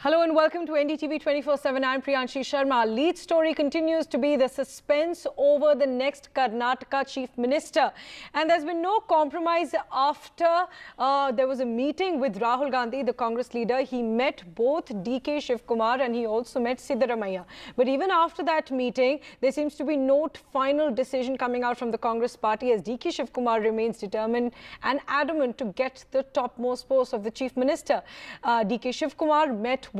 Hello and welcome to NDTV 24/7. I'm Priyanshi Sharma. Our lead story continues to be the suspense over the next Karnataka Chief Minister. And there's been no compromise after there was a meeting with Rahul Gandhi, the Congress leader. He met both DK Shivakumar and he also met Siddaramaiah. But even after that meeting, there seems to be no final decision coming out from the Congress party as DK Shivakumar remains determined and adamant to get the topmost post of the Chief Minister. DK Shivakumar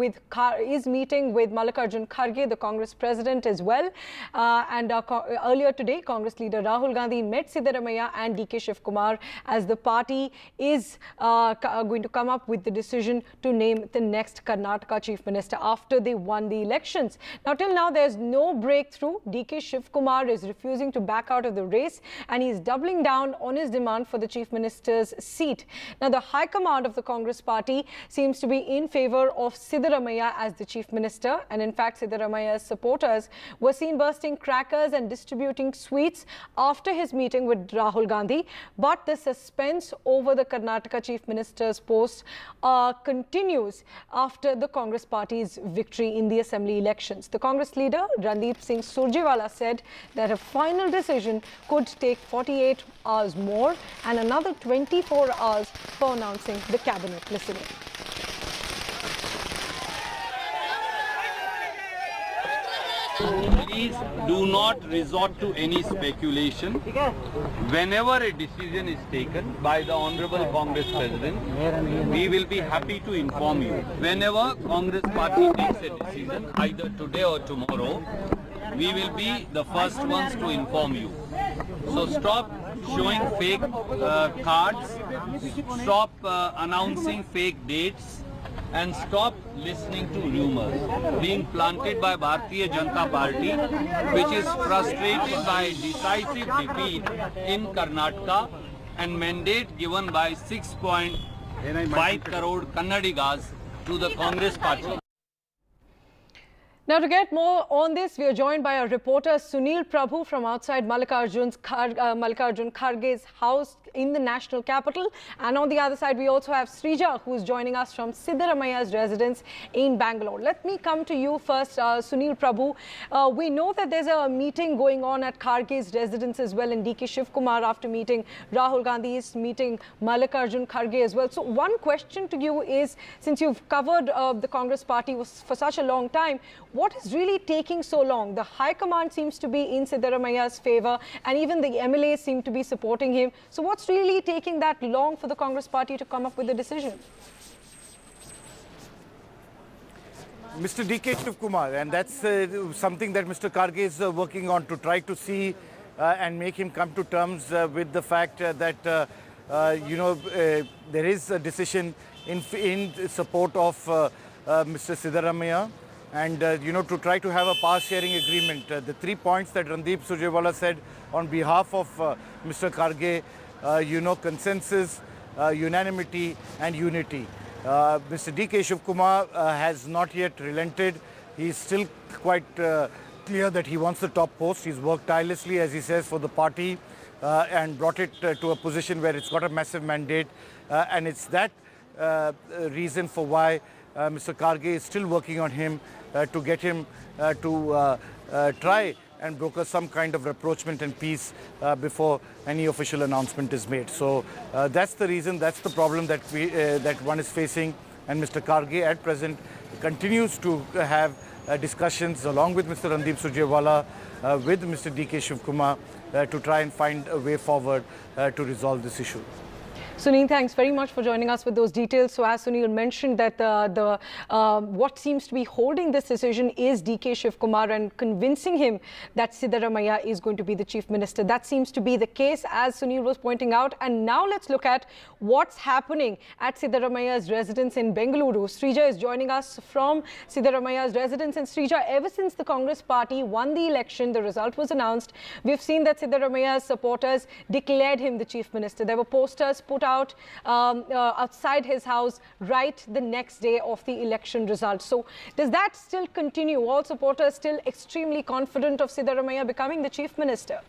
is meeting with Mallikarjun Kharge, the Congress president as well. Earlier today, Congress leader Rahul Gandhi met Siddaramaiah and DK Shivakumar as the party is going to come up with the decision to name the next Karnataka Chief Minister after they won the elections. Now, till now, there's no breakthrough. DK Shivakumar is refusing to back out of the race and he's doubling down on his demand for the Chief Minister's seat. Now, the High Command of the Congress party seems to be in favor of Siddaramaiah as the Chief Minister, and in fact Siddaramaiah's supporters were seen bursting crackers and distributing sweets after his meeting with Rahul Gandhi. But the suspense over the Karnataka Chief Minister's post continues after the Congress party's victory in the assembly elections. The Congress leader Randeep Singh Surjewala said that a final decision could take 48 hours more and another 24 hours for announcing the cabinet. Listen in. Please do not resort to any speculation. Whenever a decision is taken by the Honorable Congress President, we will be happy to inform you. Whenever Congress Party takes a decision, either today or tomorrow, we will be the first ones to inform you. So stop showing fake cards, stop announcing fake dates, and stop listening to rumors being planted by Bharatiya Janata Party, which is frustrated by decisive defeat in Karnataka and mandate given by 6.5 crore Kannadigas to the Congress party. Now, to get more on this, we are joined by our reporter Sunil Prabhu from outside Mallikarjun Kharge's house in the national capital. And on the other side, we also have Srija, who is joining us from Siddaramaiah's residence in Bangalore. Let me come to you first, Sunil Prabhu. We know that there's a meeting going on at Kharge's residence as well, and DK Shivakumar, after meeting Rahul Gandhi, is meeting Mallikarjun Kharge as well. So one question to you is, since you've covered the Congress party for such a long time, what is really taking so long? The High Command seems to be in Siddaramaiah's favor, and even the MLAs seem to be supporting him. So what's really taking that long for the Congress party to come up with a decision? Mr. DK Shivakumar, and that's something that Mr. Kharge is working on, to try to see and make him come to terms with the fact that, there is a decision in support of Mr. Siddaramaiah. And, to try to have a power-sharing agreement. The 3 points that Randeep Surjewala said on behalf of Mr. Kharge, consensus, unanimity and unity. Mr. DK Shivakumar has not yet relented. He's still quite clear that he wants the top post. He's worked tirelessly, as he says, for the party and brought it to a position where it's got a massive mandate. And it's that reason for why Mr. Kharge is still working on him to get him to try and broker some kind of rapprochement and peace before any official announcement is made. So that's the reason, that's the problem that that one is facing. And Mr. Kharge at present continues to have discussions along with Mr. Randeep Surjewala with Mr. DK Shivakumar to try and find a way forward to resolve this issue. Sunil, thanks very much for joining us with those details. So as Sunil mentioned, that what seems to be holding this decision is DK Shivakumar and convincing him that Siddaramaiah is going to be the Chief Minister. That seems to be the case, as Sunil was pointing out. And now let's look at what's happening at Siddaramaiah's residence in Bengaluru. Srija is joining us from Siddaramaiah's residence. And Srija, ever since the Congress party won the election, the result was announced, we've seen that Siddaramaiah's supporters declared him the Chief Minister. There were posters put out outside his house right the next day of the election results. So does that still continue? All supporters still extremely confident of Siddaramaiah becoming the Chief Minister?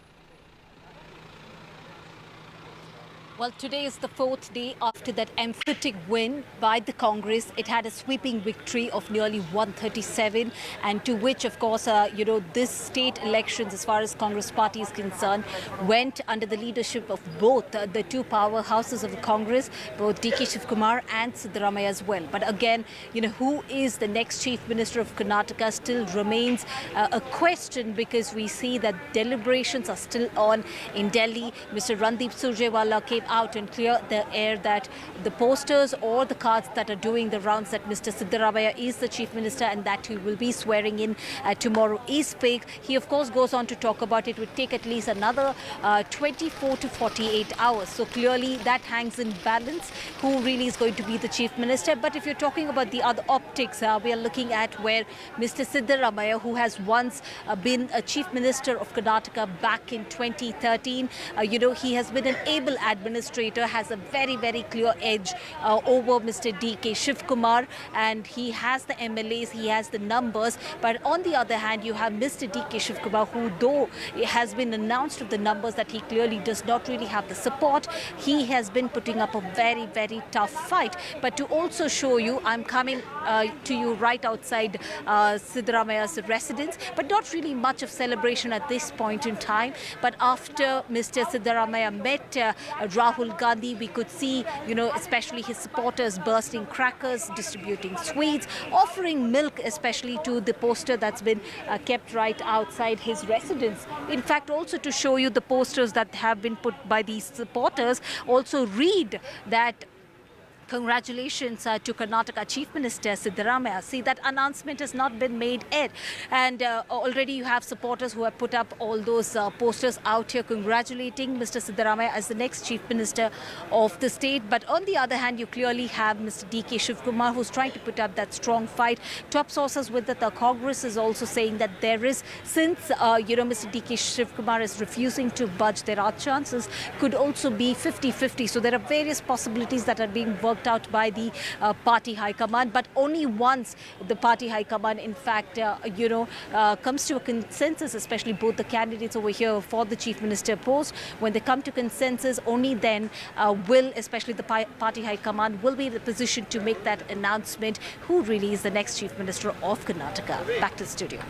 Well, today is the fourth day after that emphatic win by the Congress. It had a sweeping victory of nearly 137, and to which, of course, this state elections, as far as Congress party is concerned, went under the leadership of both the two powerhouses of the Congress, both DK Shivakumar and Siddaramaiah as well. But again, who is the next Chief Minister of Karnataka still remains a question, because we see that deliberations are still on in Delhi. Mr. Randeep Surjewala came out and clear the air that the posters or the cards that are doing the rounds that Mr. Siddaramaiah is the Chief Minister and that he will be swearing in tomorrow is fake. He of course goes on to talk about it would take at least another 24 to 48 hours. So clearly that hangs in balance who really is going to be the Chief Minister. But if you're talking about the other optics, we are looking at where Mr. Siddaramaiah, who has once been a Chief Minister of Karnataka back in 2013, he has been an able administrator, has a very, very clear edge over Mr. DK Shivakumar, and he has the MLAs, he has the numbers. But on the other hand, you have Mr. DK Shivakumar, who though it has been announced of the numbers that he clearly does not really have the support, he has been putting up a very, very tough fight. But to also show you, I'm coming to you right outside Siddaramaiah's residence, but not really much of celebration at this point in time. But after Mr. Siddaramaiah met Rahul Gandhi, we could see, especially his supporters bursting crackers, distributing sweets, offering milk, especially to the poster that's been kept right outside his residence. In fact, also to show you the posters that have been put by these supporters also read that congratulations to Karnataka Chief Minister Siddaramaiah. See, that announcement has not been made yet. And already you have supporters who have put up all those posters out here congratulating Mr. Siddaramaiah as the next Chief Minister of the state. But on the other hand, you clearly have Mr. DK Shivakumar, who's trying to put up that strong fight. Top sources with the Congress is also saying that there is, since, Mr. DK Shivakumar is refusing to budge, there are chances could also be 50-50. So there are various possibilities that are being worked out by the party high command, but only once the party high command in fact comes to a consensus, especially both the candidates over here for the Chief Minister post, when they come to consensus, only then will especially the party high command will be in the position to make that announcement who really is the next Chief Minister of Karnataka. Back to the studio.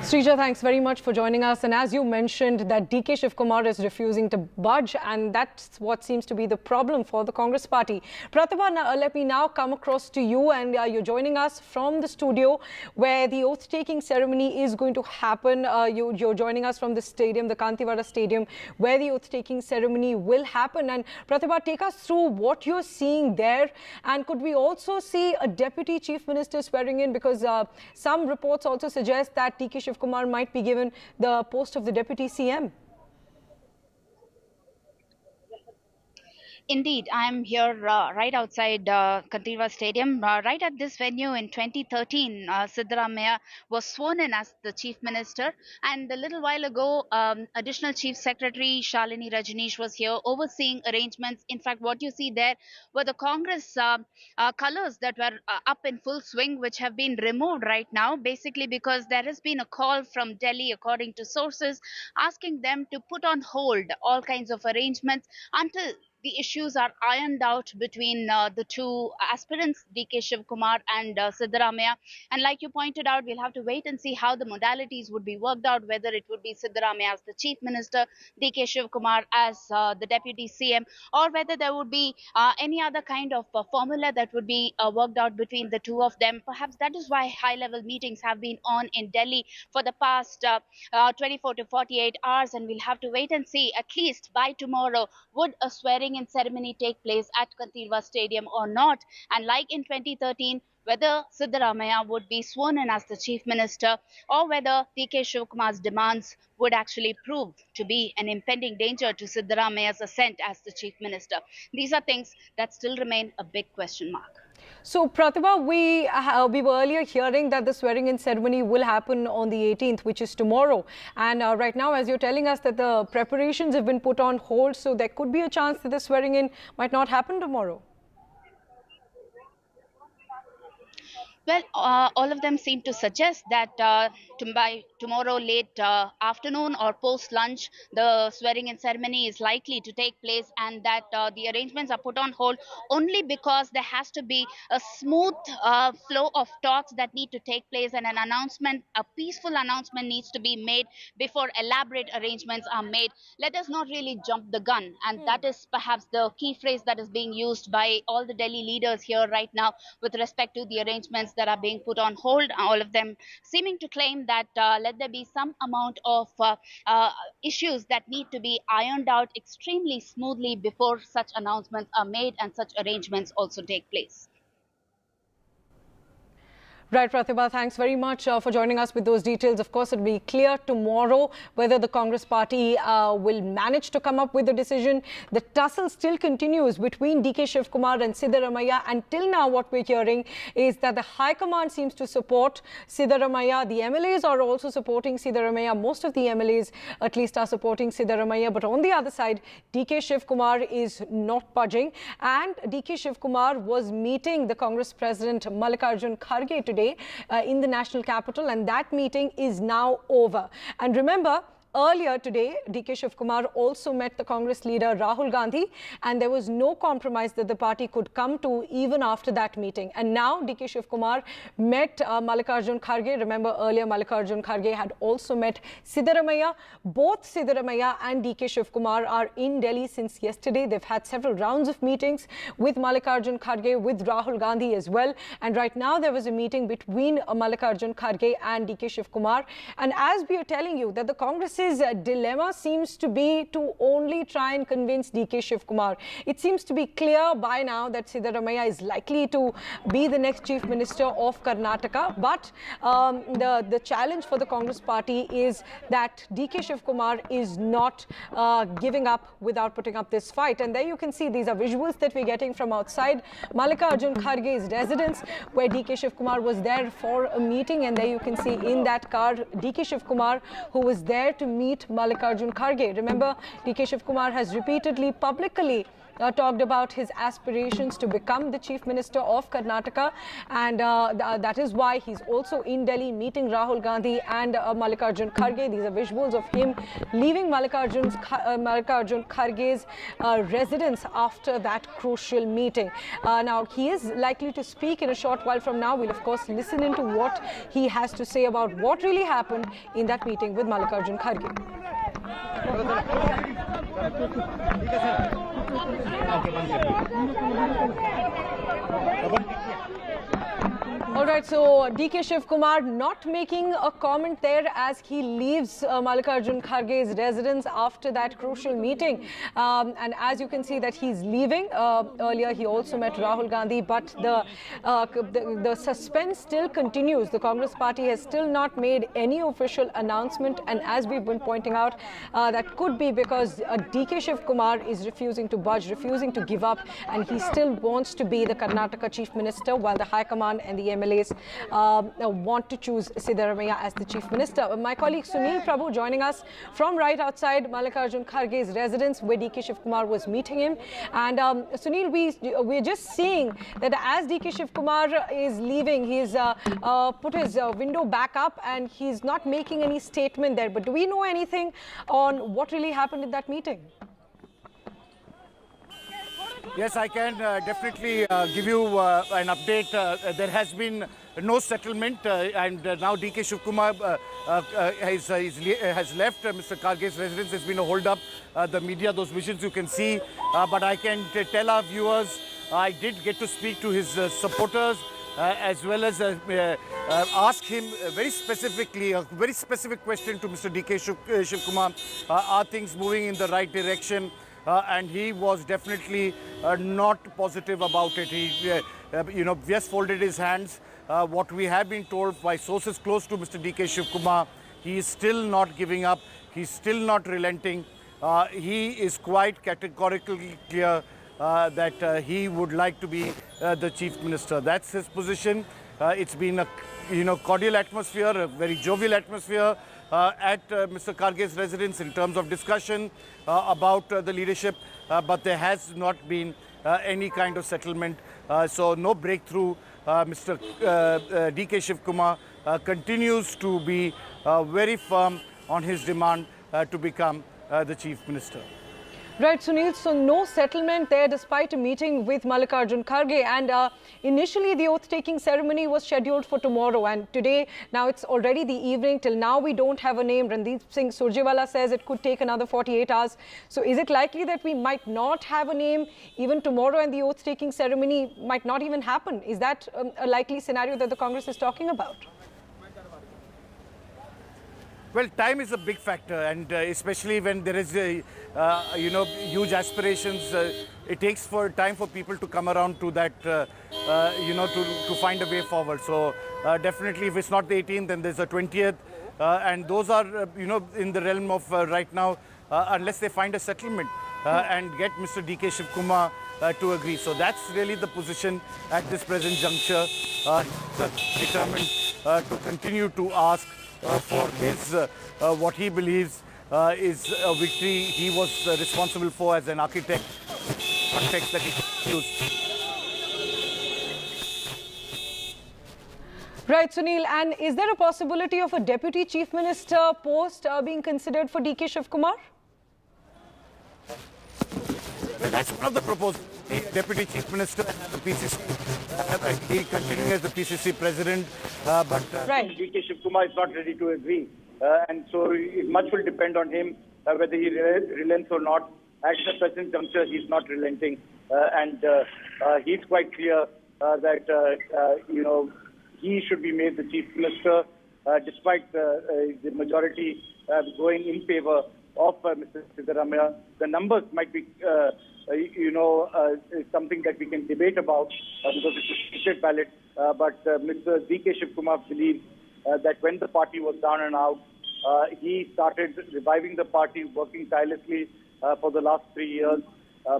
Srija, thanks very much for joining us. And as you mentioned, that DK Shivakumar is refusing to budge, and that's what seems to be the problem for the Congress party. Pratibha, let me now come across to you, and you're joining us from the studio where the oath-taking ceremony is going to happen. You're joining us from the stadium, the Kantiwara Stadium, where the oath-taking ceremony will happen. And Pratibha, take us through what you're seeing there. And could we also see a Deputy Chief Minister swearing in? Because some reports also suggest that DK Shivakumar might be given the post of the Deputy CM. Indeed, I'm here right outside Kantiwara Stadium. Right at this venue in 2013, Siddaramaiah was sworn in as the Chief Minister. And a little while ago, Additional Chief Secretary Shalini Rajneesh was here overseeing arrangements. In fact, what you see there were the Congress colors that were up in full swing, which have been removed right now, basically because there has been a call from Delhi, according to sources, asking them to put on hold all kinds of arrangements until the issues are ironed out between the two aspirants, DK Shivakumar and Siddaramaiah. And like you pointed out, we'll have to wait and see how the modalities would be worked out, whether it would be Siddaramaiah as the Chief Minister, DK Shivakumar as the Deputy CM, or whether there would be any other kind of formula that would be worked out between the two of them. Perhaps that is why high-level meetings have been on in Delhi for the past 24 to 48 hours, and we'll have to wait and see. At least by tomorrow, would a swearing-in ceremony take place at Kantiwara Stadium or not? And like in 2013, whether Siddaramaiah would be sworn in as the Chief Minister, or whether DK Shivakumar's demands would actually prove to be an impending danger to Siddaramaiah's ascent as the Chief Minister. These are things that still remain a big question mark. So, Pratibha, we were earlier hearing that the swearing-in ceremony will happen on the 18th, which is tomorrow. And right now, as you're telling us that the preparations have been put on hold, so there could be a chance that the swearing-in might not happen tomorrow. Well, all of them seem to suggest that by tomorrow late afternoon or post lunch, the swearing in ceremony is likely to take place, and that the arrangements are put on hold only because there has to be a smooth flow of talks that need to take place, and an announcement, a peaceful announcement, needs to be made before elaborate arrangements are made. Let us not really jump the gun, and that is perhaps the key phrase that is being used by all the Delhi leaders here right now with respect to the arrangements that are being put on hold, all of them seeming to claim that let there be some amount of issues that need to be ironed out extremely smoothly before such announcements are made and such arrangements also take place. Right, Pratibha, thanks very much for joining us with those details. Of course, it will be clear tomorrow whether the Congress party will manage to come up with a decision. The tussle still continues between DK Shivakumar and Siddaramaiah. Until now, what we're hearing is that the High Command seems to support Siddaramaiah. The MLAs are also supporting Siddaramaiah. Most of the MLAs, at least, are supporting Siddaramaiah. But on the other side, DK Shivakumar is not budging. And DK Shivakumar was meeting the Congress President Mallikarjun Kharge today in the national capital, and that meeting is now over. And remember, earlier today, DK Shivakumar also met the Congress leader Rahul Gandhi, and there was no compromise that the party could come to even after that meeting. And now DK Shivakumar met Mallikarjun Kharge. Remember, earlier Mallikarjun Kharge had also met Siddaramaiah. Both Siddaramaiah and DK Shivakumar are in Delhi since yesterday. They've had several rounds of meetings with Mallikarjun Kharge, with Rahul Gandhi as well. And right now there was a meeting between Mallikarjun Kharge and DK Shivakumar. And as we are telling you that the Congress dilemma seems to be to only try and convince DK Shivakumar. It seems to be clear by now that Siddaramaiah is likely to be the next Chief Minister of Karnataka. But the challenge for the Congress party is that DK Shivakumar is not giving up without putting up this fight. And there you can see these are visuals that we're getting from outside Mallikarjun Kharge's residence, where DK Shivakumar was there for a meeting. And there you can see in that car DK Shivakumar, who was there to meet Mallikarjun Kharge. Remember, DK Shivakumar has repeatedly publicly talked about his aspirations to become the Chief Minister of Karnataka, and that is why he's also in Delhi meeting Rahul Gandhi and Mallikarjun Kharge. These are visuals of him leaving Mallikarjun Kharge's residence after that crucial meeting. Now, he is likely to speak in a short while from now. We'll, of course, listen into what he has to say about what really happened in that meeting with Mallikarjun Kharge. All right, so DK Shivakumar not making a comment there as he leaves Mallikarjun Kharge's residence after that crucial meeting. And as you can see that he's leaving. Earlier, he also met Rahul Gandhi, but the suspense still continues. The Congress party has still not made any official announcement. And as we've been pointing out, that could be because DK Shivakumar is refusing to budge, refusing to give up. And he still wants to be the Karnataka Chief Minister, while the High Command and the MLAs want to choose Siddaramaiah as the Chief Minister. My colleague Sunil Prabhu joining us from right outside Mallikarjun Kharge's residence, where DK Shivakumar was meeting him. And Sunil, we're just seeing that as DK Shivakumar is leaving, he's put his window back up and he's not making any statement there. But do we know anything on what really happened in that meeting? Yes, I can definitely give you an update. There has been no settlement, and now DK Shivakumar has left Mr. Kharge's residence. There's been a hold-up. The media, those visions you can see. But I can tell our viewers, I did get to speak to his supporters, as well as ask him very specifically, a very specific question to Mr. DK Shivakumar. Are things moving in the right direction? And he was definitely not positive about it. He, just folded his hands. What we have been told by sources close to Mr. DK Shivakumar, he is still not giving up. He's still not relenting. He is quite categorically clear that he would like to be the Chief Minister. That's his position. It's been a cordial atmosphere, a very jovial atmosphere at Mr. Kharge's residence in terms of discussion about the leadership, but there has not been any kind of settlement. So no breakthrough Mr. D.K. Shivakumar continues to be very firm on his demand to become the Chief Minister. Right, Sunil, so no settlement there despite a meeting with Mallikarjun Kharge, and initially the oath-taking ceremony was scheduled for tomorrow, and today, now it's already the evening. Till now we don't have a name. Randeep Singh Surjewala says it could take another 48 hours. So is it likely that we might not have a name even tomorrow and the oath-taking ceremony might not even happen? Is that a likely scenario that the Congress is talking about? Well, time is a big factor, and especially when there is, huge aspirations, it takes time for people to come around to that, to find a way forward. So definitely, if it's not the 18th, then there's the 20th, and those are, in the realm of right now, unless they find a settlement and get Mr. D.K. Shivakumar to agree. So that's really the position at this present juncture. Determined to continue to ask for his what he believes is a victory he was responsible for as an architect, context that he used. Right, Sunil, and is there a possibility of a Deputy Chief Minister post being considered for D.K. Shivakumar? Well, that's one of the proposals. The Deputy Chief Minister and the PCC. He continuing as the PCC President, but right. D.K. Shivakumar is not ready to agree. And so much will depend on him whether he relents or not. At the present juncture, he's not relenting. And he's quite clear that, he should be made the Chief Minister despite the majority going in favor of Mr. Siddaramaiah. The numbers might be, something that we can debate about because it's a secret ballot. But Mr. D.K. Shivakumar believes that when the party was down and out, he started reviving the party, working tirelessly for the last 3 years.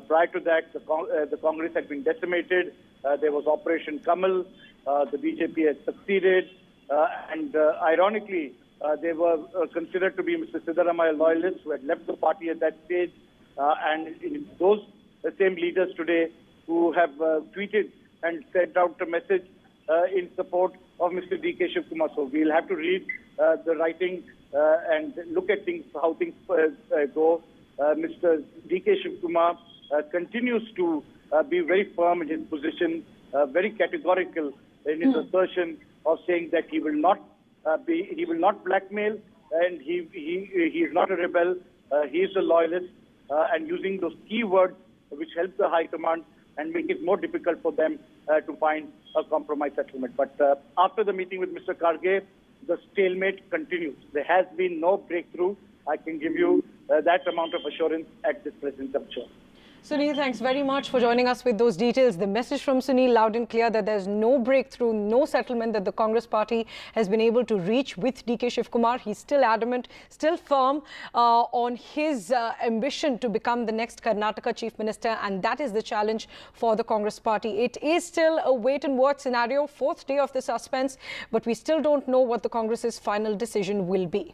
Prior to that, the Congress had been decimated. There was Operation Kamal. The BJP had succeeded. And ironically, they were considered to be Mr. Siddaramaiah loyalists who had left the party at that stage. And those same leaders today who have tweeted and sent out a message in support of Mr. D.K. Shivakumar. So we'll have to read the writing and look at things, how things go. Mr. D.K. Shivakumar continues to be very firm in his position, very categorical in his assertion of saying that he will not blackmail, and he is not a rebel. He is a loyalist, and using those key words which help the High Command and make it more difficult for them to find a compromise settlement. But after the meeting with Mr. Kharge, the stalemate continues. There has been no breakthrough. I can give you that amount of assurance at this present juncture. Sunil, thanks very much for joining us with those details. The message from Sunil loud and clear that there's no breakthrough, no settlement that the Congress party has been able to reach with D.K. Shivakumar. He's still adamant, still firm on his ambition to become the next Karnataka Chief Minister, and that is the challenge for the Congress party. It is still a wait-and-watch scenario, fourth day of the suspense, but we still don't know what the Congress's final decision will be.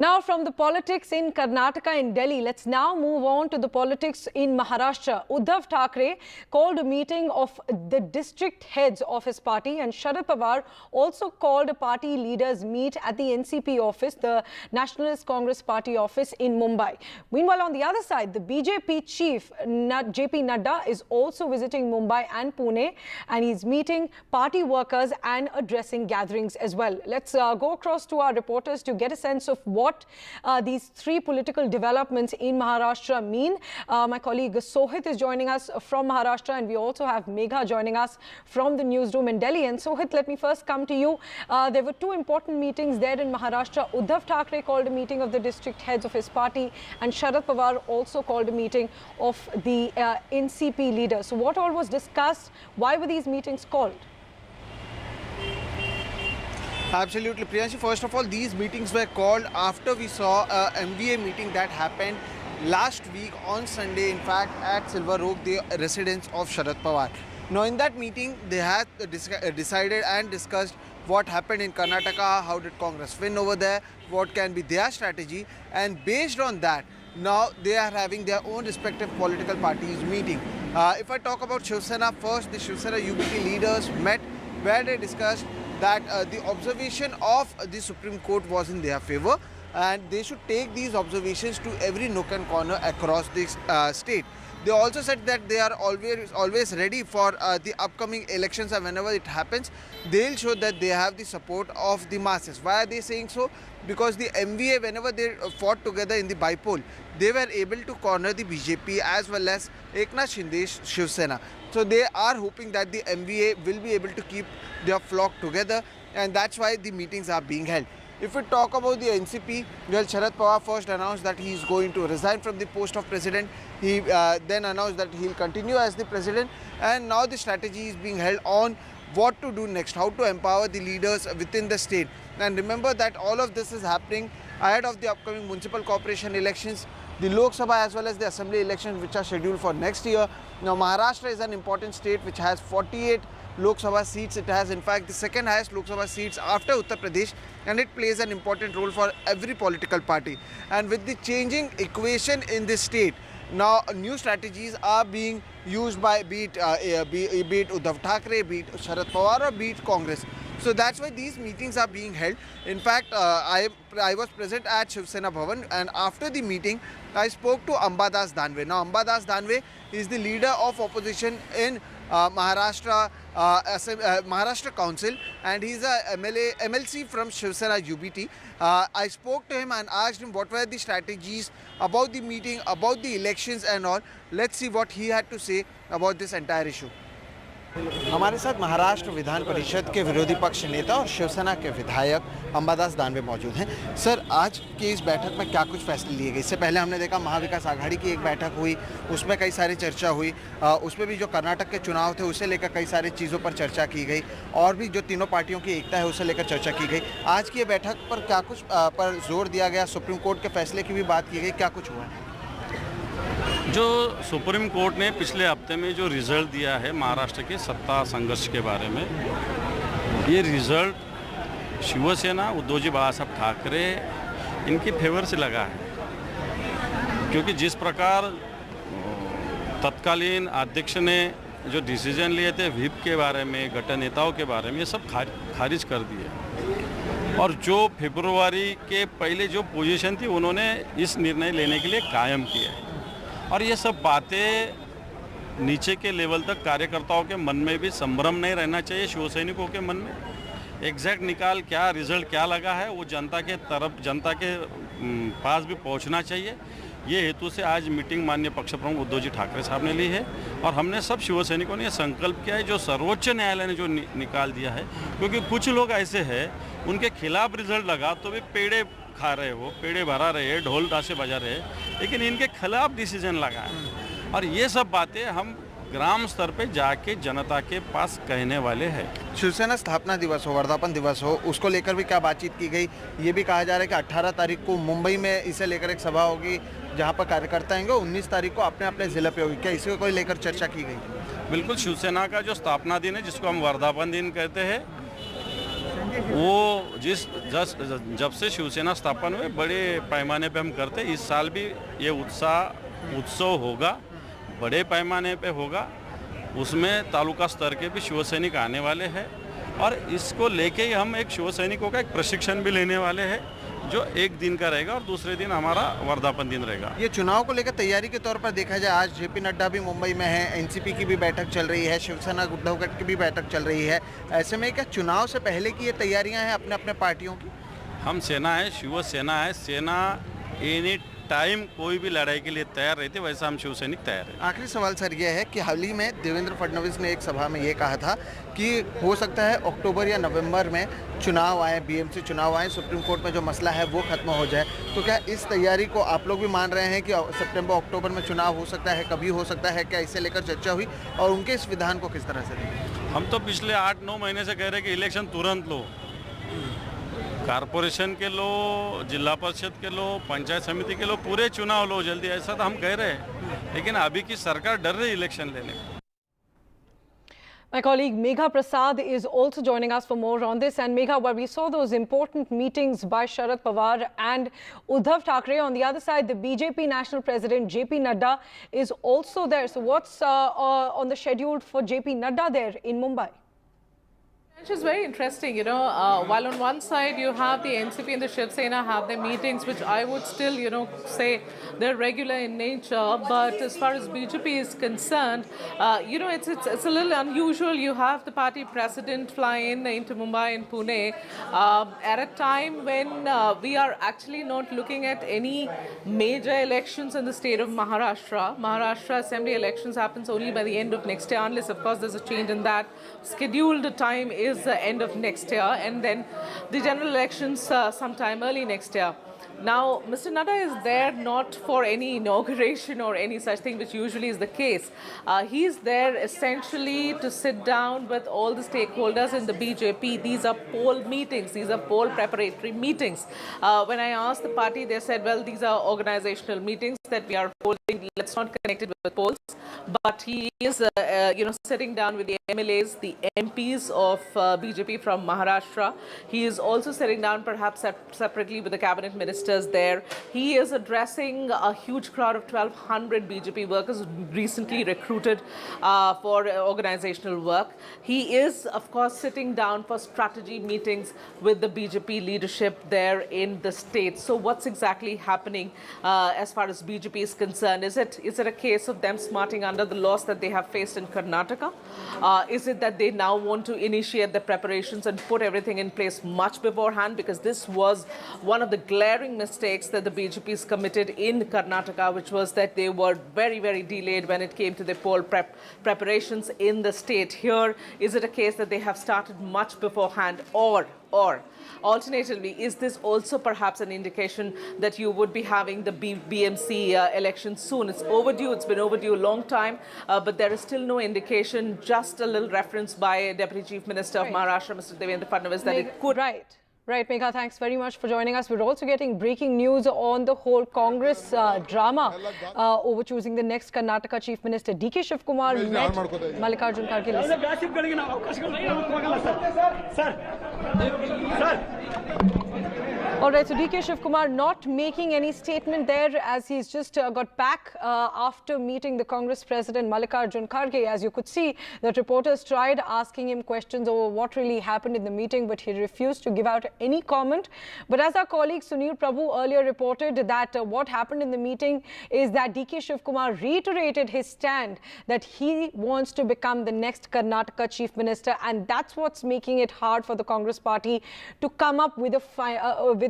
Now from the politics in Karnataka and Delhi, let's now move on to the politics in Maharashtra. Uddhav Thackeray called a meeting of the district heads of his party, and Sharad Pawar also called a party leaders meet at the NCP office, the Nationalist Congress Party office in Mumbai. Meanwhile, on the other side, the BJP chief JP Nadda is also visiting Mumbai and Pune, and he's meeting party workers and addressing gatherings as well. Let's go across to our reporters to get a sense of what these three political developments in Maharashtra mean. My colleague Sohit is joining us from Maharashtra, and we also have Megha joining us from the newsroom in Delhi. And Sohit, let me first come to you. There were two important meetings there in Maharashtra. Uddhav Thackeray called a meeting of the district heads of his party, and Sharad Pawar also called a meeting of the NCP leaders. So what all was discussed? Why were these meetings called? Absolutely, Priyanshi. First of all, these meetings were called after we saw a MVA meeting that happened last week on Sunday, in fact, at Silver Oak, the residence of Sharad Pawar. Now, in that meeting, they had decided and discussed what happened in Karnataka, how did Congress win over there, what can be their strategy, and based on that, now they are having their own respective political parties meeting. If I talk about Shiv Sena first, the Shiv Sena UBT leaders met where they discussed that the observation of the Supreme Court was in their favor and they should take these observations to every nook and corner across this state. They also said that they are always ready for the upcoming elections, and whenever it happens, they'll show that they have the support of the masses. Why are they saying so? Because the MVA, whenever they fought together in the bipole, they were able to corner the BJP as well as Eknath Shinde's Shiv Sena. So they are hoping that the MVA will be able to keep their flock together, and that's why the meetings are being held. If we talk about the NCP, well, Sharad Pawar first announced that he is going to resign from the post of president. He then announced that he will continue as the president, and now the strategy is being held on what to do next, how to empower the leaders within the state. And remember that all of this is happening ahead of the upcoming municipal corporation elections, the Lok Sabha as well as the assembly elections, which are scheduled for next year. Now, Maharashtra is an important state which has 48 Lok Sabha seats. It has in fact the second highest Lok Sabha seats after Uttar Pradesh, and it plays an important role for every political party. And with the changing equation in this state, now new strategies are being used by be it Uddhav Thackeray, be it Sharad Pawar, or be it Congress. So that's why these meetings are being held. In fact, I was present at Shiv Sena Bhavan, and after the meeting, I spoke to Ambadas Danve. Now, Ambadas Danve is the leader of opposition in Maharashtra Council, and he's a MLC from Shiv Sena UBT. I spoke to him and asked him what were the strategies about the meeting, about the elections and all. Let's see what he had to say about this entire issue. हमारे साथ महाराष्ट्र विधान परिषद के विरोधी पक्ष नेता और शिवसेना के विधायक अंबादास दानवे मौजूद हैं। सर, आज की इस बैठक में क्या कुछ फैसले लिए गए? इससे पहले हमने देखा महाविकास आघाड़ी की एक बैठक हुई, उसमें कई सारी चर्चा हुई, उसमें भी जो कर्नाटक के चुनाव थे उसे लेकर कई सारी चीज़ों पर चर्चा की गई, और भी जो तीनों पार्टियों की एकता है उसे लेकर चर्चा की गई। आज की बैठक पर क्या कुछ पर जोर दिया गया? सुप्रीम कोर्ट के फैसले की भी बात की गई, क्या कुछ हुआ है? जो सुप्रीम कोर्ट ने पिछले हफ्ते में जो रिज़ल्ट दिया है महाराष्ट्र के सत्ता संघर्ष के बारे में, ये रिज़ल्ट शिवसेना, उद्धव जी बाला साहब ठाकरे इनके फेवर से लगा है, क्योंकि जिस प्रकार तत्कालीन अध्यक्ष ने जो डिसीजन लिए थे व्हिप के बारे में, गठ नेताओं के बारे में, ये सब खारिज कर दिए, और जो फरवरी के पहले जो पोजीशन थी उन्होंने इस निर्णय लेने के लिए कायम किया है। और ये सब बातें नीचे के लेवल तक कार्यकर्ताओं के मन में भी संभ्रम नहीं रहना चाहिए, शिव सैनिकों के मन में एग्जैक्ट निकाल क्या रिजल्ट क्या लगा है वो जनता के पास भी पहुंचना चाहिए। ये हेतु से आज मीटिंग माननीय पक्ष प्रमुख उद्धव जी ठाकरे साहब ने ली है, और हमने सब शिव सैनिकों ने ये संकल्प किया है जो सर्वोच्च न्यायालय ने जो निकाल दिया है, क्योंकि कुछ लोग ऐसे हैं उनके खिलाफ रिजल्ट लगा तो भी पेड़े खा रहे हो, पेड़े भरा रहे, ढोल ताशे बजा रहे, लेकिन इनके खिलाफ डिसीजन लगा है, और ये सब बातें हम ग्राम स्तर पे जाके जनता के पास कहने वाले हैं। शिवसेना स्थापना दिवस हो, वर्धापन दिवस हो, उसको लेकर भी क्या बातचीत की गई? ये भी कहा जा रहा है कि 18 तारीख को मुंबई में इसे लेकर एक सभा होगी जहां पर कार्यकर्ता आएंगे, 19 तारीख को अपने अपने जिले पे होगी, क्या इसी को लेकर चर्चा की गई? बिल्कुल, शिवसेना का जो स्थापना दिन है जिसको हम वर्धापन दिन कहते हैं, वो जब से शिवसेना स्थापन हुए बड़े पैमाने पे हम करते, इस साल भी ये उत्सव होगा, बड़े पैमाने पे होगा, उसमें तालुका स्तर के भी शिव सैनिक आने वाले हैं, और इसको लेके ही हम एक शिव सैनिकों का एक प्रशिक्षण भी लेने वाले हैं जो एक दिन का रहेगा, और दूसरे दिन हमारा वर्धापन दिन रहेगा। ये चुनाव को लेकर तैयारी के तौर पर देखा जाए, आज जेपी नड्डा भी मुंबई में है, एनसीपी की भी बैठक चल रही है, शिवसेना उद्धव गठ की भी बैठक चल रही है, ऐसे में क्या चुनाव से पहले की ये तैयारियां हैं अपने अपने पार्टियों की? हम सेना है, शिव सेना है, सेना एनी टाइम कोई भी लड़ाई के लिए तैयार रहते, वैसा हम शिव सैनिक तैयार है। आखिरी सवाल सर ये है कि हाल ही में देवेंद्र फडणवीस ने एक सभा में ये कहा था कि हो सकता है अक्टूबर या नवंबर में चुनाव आए, बीएमसी चुनाव आए, सुप्रीम कोर्ट में जो मसला है वो खत्म हो जाए, तो क्या इस तैयारी को आप लोग भी मान रहे हैं कि सितंबर अक्टूबर में चुनाव हो सकता है, कभी हो सकता है? क्या इसे लेकर चर्चा हुई, और उनके इस विधान को किस तरह से देखें? हम तो पिछले 8-9 महीने से कह रहे हैं कि इलेक्शन तुरंत लो, कारपोरेशन के लो, जिला परिषद के लो, पंचायत समिति के लो, पूरे चुनाव लो जल्दी, ऐसा तो हम कह रहे हैं, लेकिन अभी की सरकार डर रही इलेक्शन लेने। My colleague Megha Prasad is also joining us for more on this. And Megha, where we saw those important meetings by Sharad Pawar and Uddhav Thackeray, on the other side, the BJP National President JP Nadda is also there. So what's on the schedule for JP Nadda there in Mumbai? Which is very interesting, while on one side you have the NCP and the Shiv Sena have their meetings, which I would still, say they're regular in nature. But as far as BJP is concerned, it's a little unusual. You have the party president fly into Mumbai and Pune at a time when we are actually not looking at any major elections in the state of Maharashtra. Maharashtra Assembly elections happens only by the end of next year, unless of course there's a change in that. Scheduled time is the end of next year, and then the general elections sometime early next year. Now, Mr. Nadda is there not for any inauguration or any such thing, which usually is the case. He's there essentially to sit down with all the stakeholders in the BJP. These are poll meetings. These are poll preparatory meetings. When I asked the party, they said, well, these are organizational meetings that we are holding. Let's not connect it with polls. But he is, sitting down with the MLAs, the MPs of BJP from Maharashtra. He is also sitting down perhaps separately with the cabinet ministers there. He is addressing a huge crowd of 1,200 BJP workers recently recruited for organizational work. He is, of course, sitting down for strategy meetings with the BJP leadership there in the state. So what's exactly happening as far as BJP is concerned? Is it a case of them smarting under the loss that they have faced in Karnataka? Is it that they now want to initiate the preparations and put everything in place much beforehand? Because this was one of the glaring mistakes that the BJP's committed in Karnataka, which was that they were very, very delayed when it came to the poll preparations in the state. Here, is it a case that they have started much beforehand, or alternatively, is this also perhaps an indication that you would be having the BMC election soon? It's overdue. It's been overdue a long time, but there is still no indication, just a little reference by Deputy Chief Minister of Maharashtra, Mr. Devendra Fadnavis, that it could. Right, Megha, thanks very much for joining us. We're also getting breaking news on the whole Congress drama over choosing the next Karnataka Chief Minister. DK Shivakumar met Mallikarjun Kharge. All right, so DK Shivakumar not making any statement there, as he's just got back after meeting the Congress President Mallikarjun Kharge. As you could see, that reporters tried asking him questions over what really happened in the meeting, but he refused to give out any comment. But as our colleague Sunil Prabhu earlier reported, that what happened in the meeting is that DK Shivakumar reiterated his stand that he wants to become the next Karnataka Chief Minister, and that's what's making it hard for the Congress party to come up with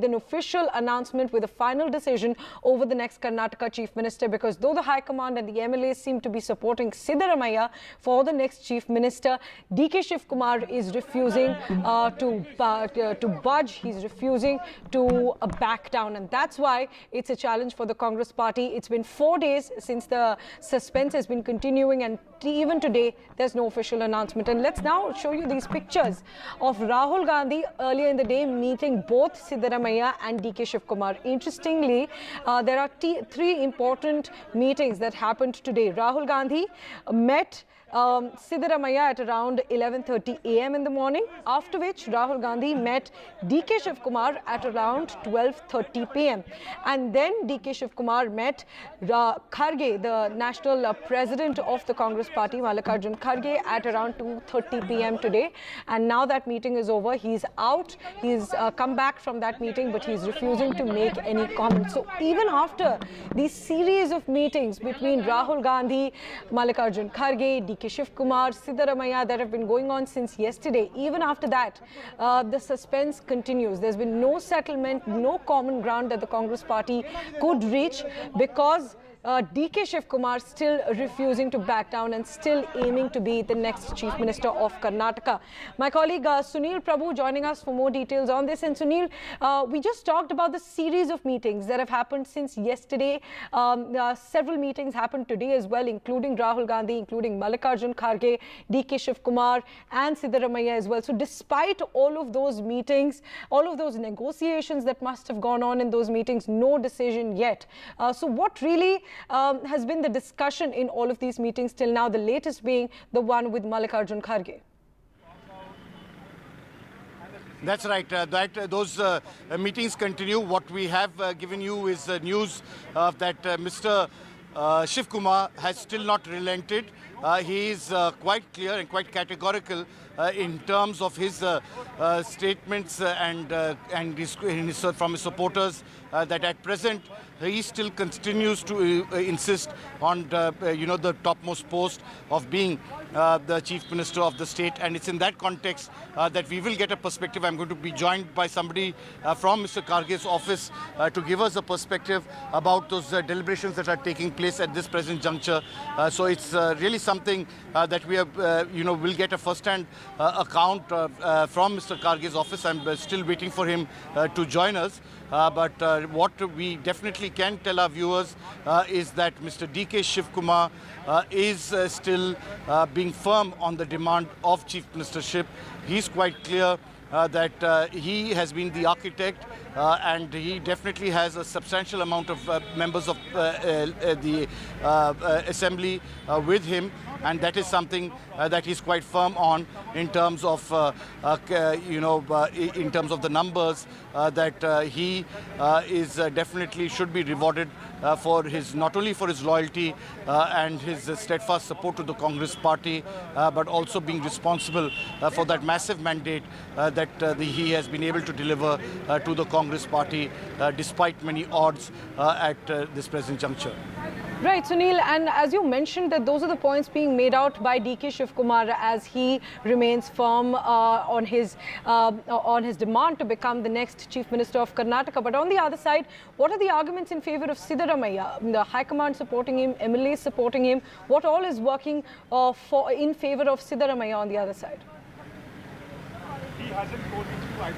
an official announcement, with a final decision over the next Karnataka Chief Minister, because though the High Command and the MLAs seem to be supporting Siddaramaiah for the next Chief Minister, DK Shivakumar is refusing to budge. He's refusing to back down, and that's why it's a challenge for the Congress party. It's been 4 days since the suspense has been continuing, and even today there's no official announcement. And let's now show you these pictures of Rahul Gandhi earlier in the day meeting both Siddaramaiah and DK Shivakumar. Interestingly, there are three important meetings that happened today. Rahul Gandhi met Siddaramaiah at around 11:30 a.m. in the morning, after which Rahul Gandhi met DK Shivakumar at around 12:30 p.m. And then DK Shivakumar met Kharge, the national president of the Congress party, Mallikarjun Kharge, at around 2:30 p.m. today. And now that meeting is over, he's out. He's come back from that meeting, but he's refusing to make any comment. So even after these series of meetings between Rahul Gandhi, Mallikarjun Kharge, DK Shivakumar, Siddaramaiah that have been going on since yesterday, even after that, the suspense continues. There's been no settlement, no common ground that the Congress party could reach, because DK Shivakumar still refusing to back down and still aiming to be the next Chief Minister of Karnataka. My colleague Sunil Prabhu joining us for more details on this. And Sunil, we just talked about the series of meetings that have happened since yesterday. Several meetings happened today as well, including Rahul Gandhi, including Mallikarjun Kharge, DK Shivakumar and Siddaramaiah as well. So despite all of those meetings, all of those negotiations that must have gone on in those meetings, no decision yet. So what really has been the discussion in all of these meetings till now, the latest being the one with Mallikarjun Kharge? That's right. Those meetings continue. What we have given you is news that Mr. Shivakumar has still not relented. He is quite clear and quite categorical in terms of his statements from his supporters that at present he still continues to insist on the topmost post of being the Chief Minister of the state, and it's in that context that we will get a perspective. I'm going to be joined by somebody from Mr. Kharge's office to give us a perspective about those deliberations that are taking place at this present juncture. So it's really something that we have, will get a first-hand account from Mr. Kharge's office. I'm still waiting for him to join us. But what we definitely can tell our viewers is that Mr. D.K. Shivakumar is still being firm on the demand of Chief Ministership. He's quite clear that he has been the architect and he definitely has a substantial amount of members of the assembly with him, and that is something that he's quite firm on in terms of in terms of the numbers that he is definitely should be rewarded for his not only for his loyalty and his steadfast support to the Congress party, but also being responsible for that massive mandate that he has been able to deliver to the Congress party despite many odds at this present juncture. Right, Sunil, and as you mentioned that those are the points being made out by D.K. Shivakumar as he remains firm on his demand to become the next Chief Minister of Karnataka. But on the other side, what are the arguments in favor of Siddaramaiah? The High Command supporting him, MLAs supporting him. What all is working in favor of Siddaramaiah on the other side?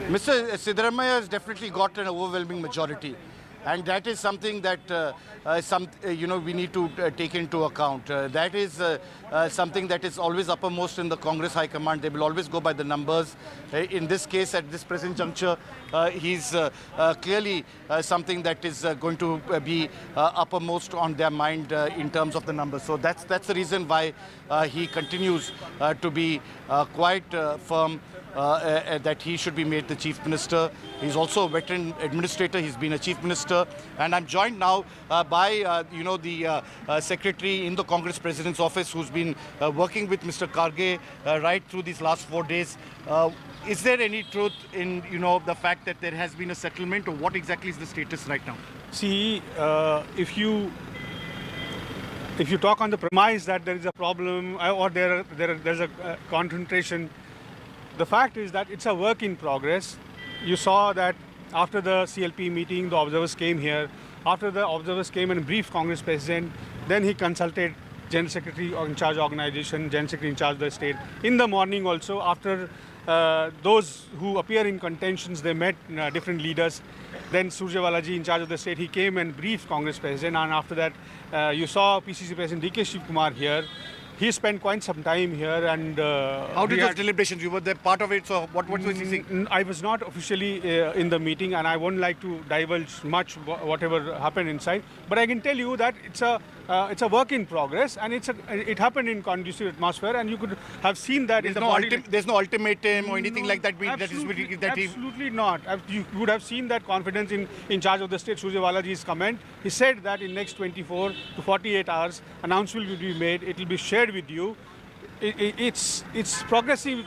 Mr. Siddaramaiah has definitely got an overwhelming majority. And that is something that we need to take into account. That is something that is always uppermost in the Congress High Command. They will always go by the numbers. In this case, at this present juncture, he's clearly something that is going to be uppermost on their mind in terms of the numbers. So that's the reason why he continues to be quite firm that he should be made the Chief Minister. He's also a veteran administrator. He's been a Chief Minister. And I'm joined now by, the Secretary in the Congress President's office who's been working with Mr. Kharge right through these last 4 days. Is there any truth in, the fact that there has been a settlement, or what exactly is the status right now? See, if you talk on the premise that there is a problem or there's a concentration, the fact is that it's a work in progress. You saw that after the CLP meeting, the observers came here. After the observers came and briefed Congress President, then he consulted General Secretary in charge of organization, General Secretary in charge of the state. In the morning also, after those who appear in contentions, they met different leaders. Then Surjewalaji in charge of the state, he came and briefed Congress President. And after that, you saw PCC President D.K. Shivakumar here. He spent quite some time here, and how did those deliberations? You were there part of it, so what was he saying? I was not officially in the meeting, and I won't like to divulge much whatever happened inside. But I can tell you that it's a work in progress, and it happened in conducive atmosphere, and you could have seen that there's no ultimatum or anything like that. Absolutely not. You would have seen that confidence in charge of the state, Surjewalaji's comment. He said that in next 24 to 48 hours, announcement will be made. It will be shared with you. It's progressing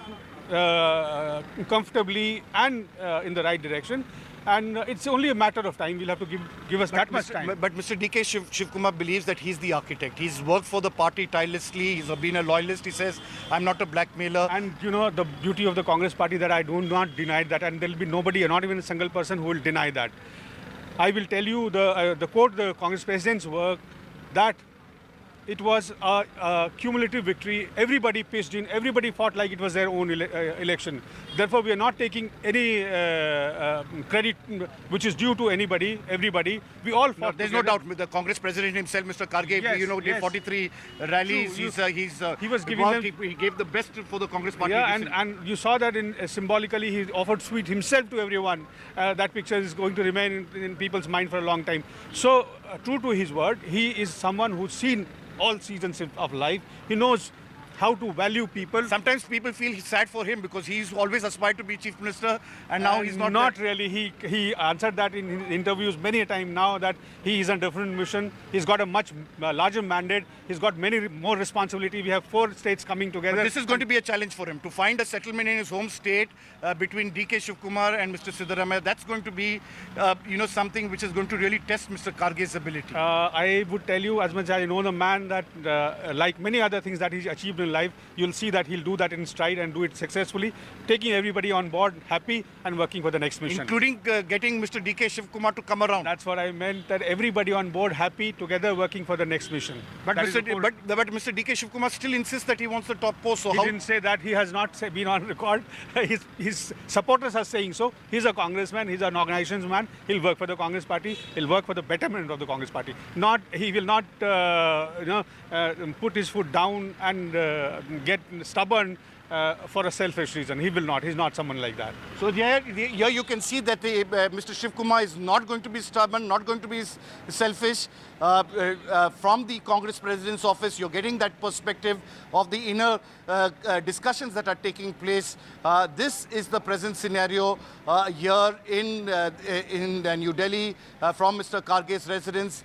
comfortably and in the right direction. And it's only a matter of time. We'll have to give us that much time. But Mr. D.K. Shivakumar believes that he's the architect. He's worked for the party tirelessly. He's been a loyalist. He says, I'm not a blackmailer. And the beauty of the Congress party that I do not deny that, and there will be nobody, not even a single person, who will deny that. I will tell you the quote, the Congress President's work, that it was a cumulative victory. Everybody pitched in. Everybody fought like it was their own election. Therefore, we are not taking any credit which is due to everybody. We all fought. No, there's no doubt. The Congress President himself, Mr. Kharge, did 43 rallies. He gave the best for the Congress party. Yeah, and you saw that symbolically he offered sweet himself to everyone. That picture is going to remain in people's mind for a long time. So true to his word. He is someone who's seen all seasons of life. He knows how to value people. Sometimes people feel sad for him because he's always aspired to be chief minister and now he's not. Not really. He answered that in his interviews many a time now that he is on a different mission. He's got a much larger mandate. He's got many more responsibility. We have 4 states coming together. But this is going to be a challenge for him to find a settlement in his home state between DK Shivakumar and Mr. Siddaramaiah. That's going to be, something which is going to really test Mr. Kharge's ability. I would tell you, as much as I know the man, that like many other things that he's achieved in life, you'll see that he'll do that in stride and do it successfully, taking everybody on board happy and working for the next mission. Including getting Mr. DK Shivakumar to come around. That's what I meant, that everybody on board happy, together working for the next mission. But Mr. DK Shivakumar still insists that he wants the top post. So he didn't say that. He has not been on record. His supporters are saying so. He's a congressman. He's an organizations man. He'll work for the Congress party. He'll work for the betterment of the Congress party. He will not, put his foot down and get stubborn for a selfish reason. He will not. He's not someone like that. So here you can see that Mr. Shivakumar is not going to be stubborn, not going to be selfish. From the Congress President's office, you're getting that perspective of the inner discussions that are taking place. This is the present scenario here in New Delhi from Mr. Kharge's residence.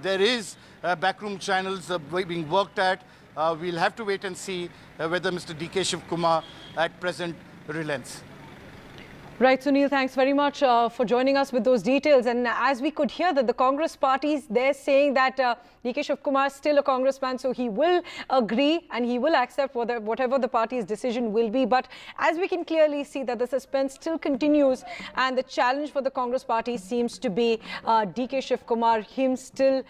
There is backroom channels being worked at. We'll have to wait and see whether Mr. DK Shivakumar at present relents. Right, Sunil, thanks very much for joining us with those details. And as we could hear that the Congress parties, they're saying that DK Shivakumar is still a congressman, so he will agree and he will accept whatever the party's decision will be. But as we can clearly see that the suspense still continues and the challenge for the Congress party seems to be DK Shivakumar, him still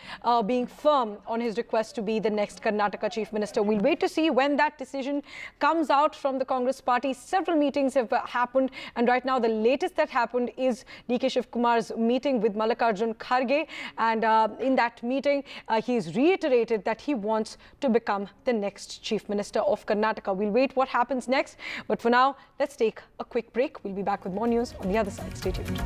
being firm on his request to be the next Karnataka chief minister. We'll wait to see when that decision comes out from the Congress party. Several meetings have happened, and right now the latest that happened is DK Shivakumar's meeting with Mallikarjun Kharge, and in that meeting he's reiterated that he wants to become the next chief minister of Karnataka. We'll wait what happens next, but for now let's take a quick break. We'll be back with more news on the other side. Stay tuned.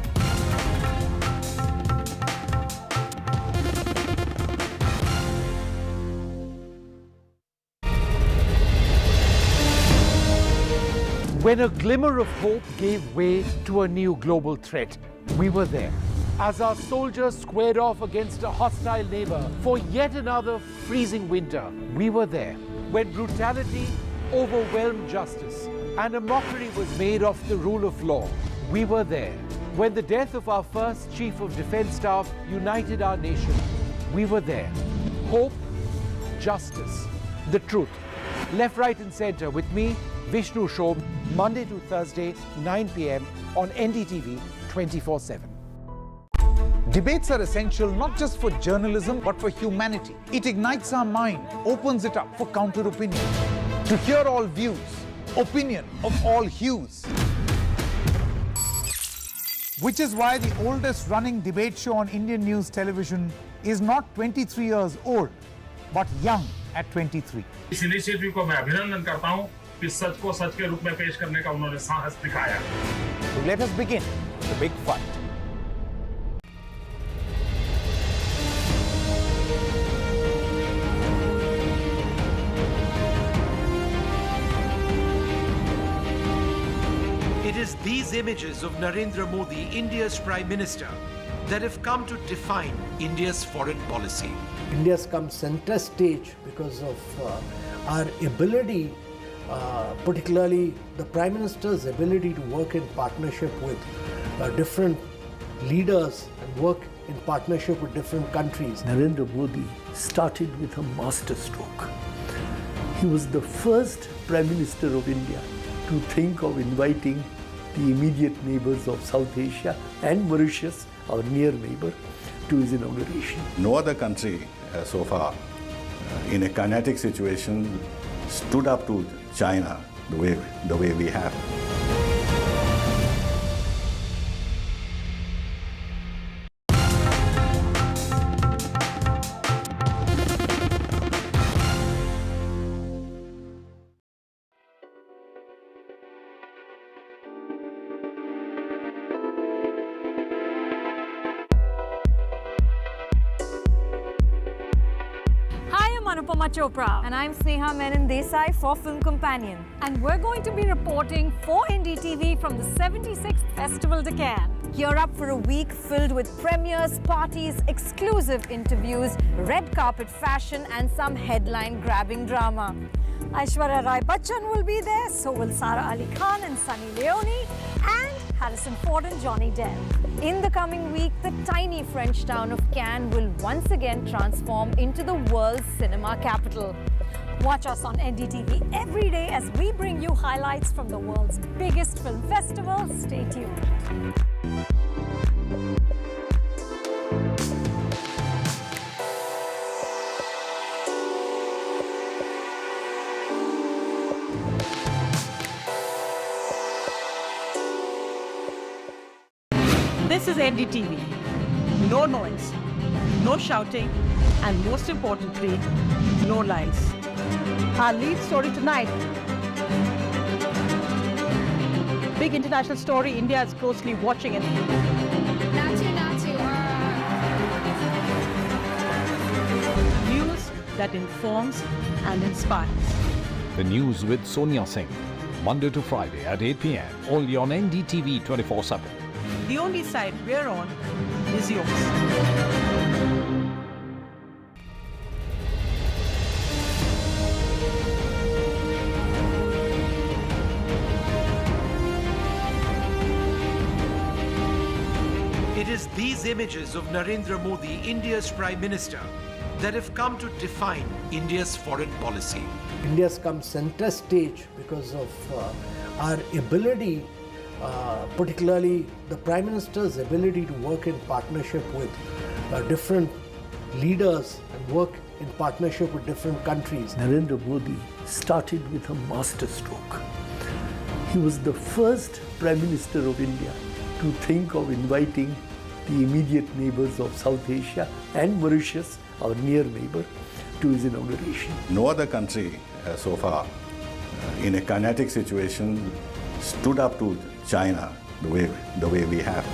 When a glimmer of hope gave way to a new global threat, we were there. As our soldiers squared off against a hostile neighbor for yet another freezing winter, we were there. When brutality overwhelmed justice and a mockery was made of the rule of law, we were there. When the death of our first Chief of Defence Staff united our nation, we were there. Hope, justice, the truth. Left, right and centre with me, Vishnu Shobh, Monday to Thursday, 9 p.m. on NDTV 24/7. Debates are essential not just for journalism but for humanity. It ignites our mind, opens it up for counter-opinion. To hear all views, opinion of all hues. Which is why the oldest running debate show on Indian news television is not 23 years old, but young at 23. इस initiative को मैं अभिनंदन करता हूं कि सच को सच के रूप में पेश करने का उन्होंने साहस दिखाया. Let us begin the big fight. It is these images of Narendra Modi, India's Prime Minister, that have come to define India's foreign policy. India's come center stage because of our ability, particularly the Prime Minister's ability to work in partnership with different leaders and work in partnership with different countries. Narendra Modi started with a masterstroke. He was the first Prime Minister of India to think of inviting the immediate neighbors of South Asia and Mauritius, our near neighbor, to his inauguration. No other country so far in a kinetic situation stood up to China the way we have. Anupama Chopra. And I'm Sneha Menon Desai for Film Companion. And we're going to be reporting for NDTV from the 76th Festival de Cannes. Gear up for a week filled with premieres, parties, exclusive interviews, red carpet fashion, and some headline-grabbing drama. Aishwarya Rai Bachchan will be there, so will Sara Ali Khan and Sunny Leone, and Harrison Ford and Johnny Depp. In the coming week, the tiny French town of Cannes will once again transform into the world's cinema capital. Watch us on NDTV every day as we bring you highlights from the world's biggest film festival. Stay tuned. This is NDTV. No noise, no shouting, and most importantly, no lies. Our lead story tonight. Big international story India is closely watching. News that informs and inspires. The news with Sonia Singh. Monday to Friday at 8 p.m. Only on NDTV 24/7. The only side we're on is yours. It is these images of Narendra Modi, India's Prime Minister, that have come to define India's foreign policy. India's come center stage because of our ability, particularly the Prime Minister's ability to work in partnership with different leaders and work in partnership with different countries. Narendra Modi started with a masterstroke. He was the first Prime Minister of India to think of inviting the immediate neighbors of South Asia and Mauritius, our near neighbor, to his inauguration. No other country so far in a kinetic situation stood up to China the way we have.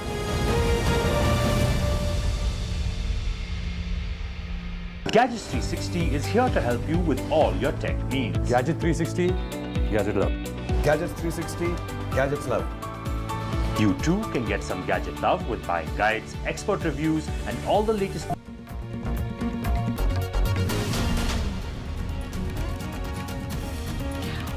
Gadgets 360 is here to help you with all your tech needs. Gadget 360, Gadget Love. Gadgets 360, Gadgets Love. You too can get some gadget love with buying guides, expert reviews, and all the latest.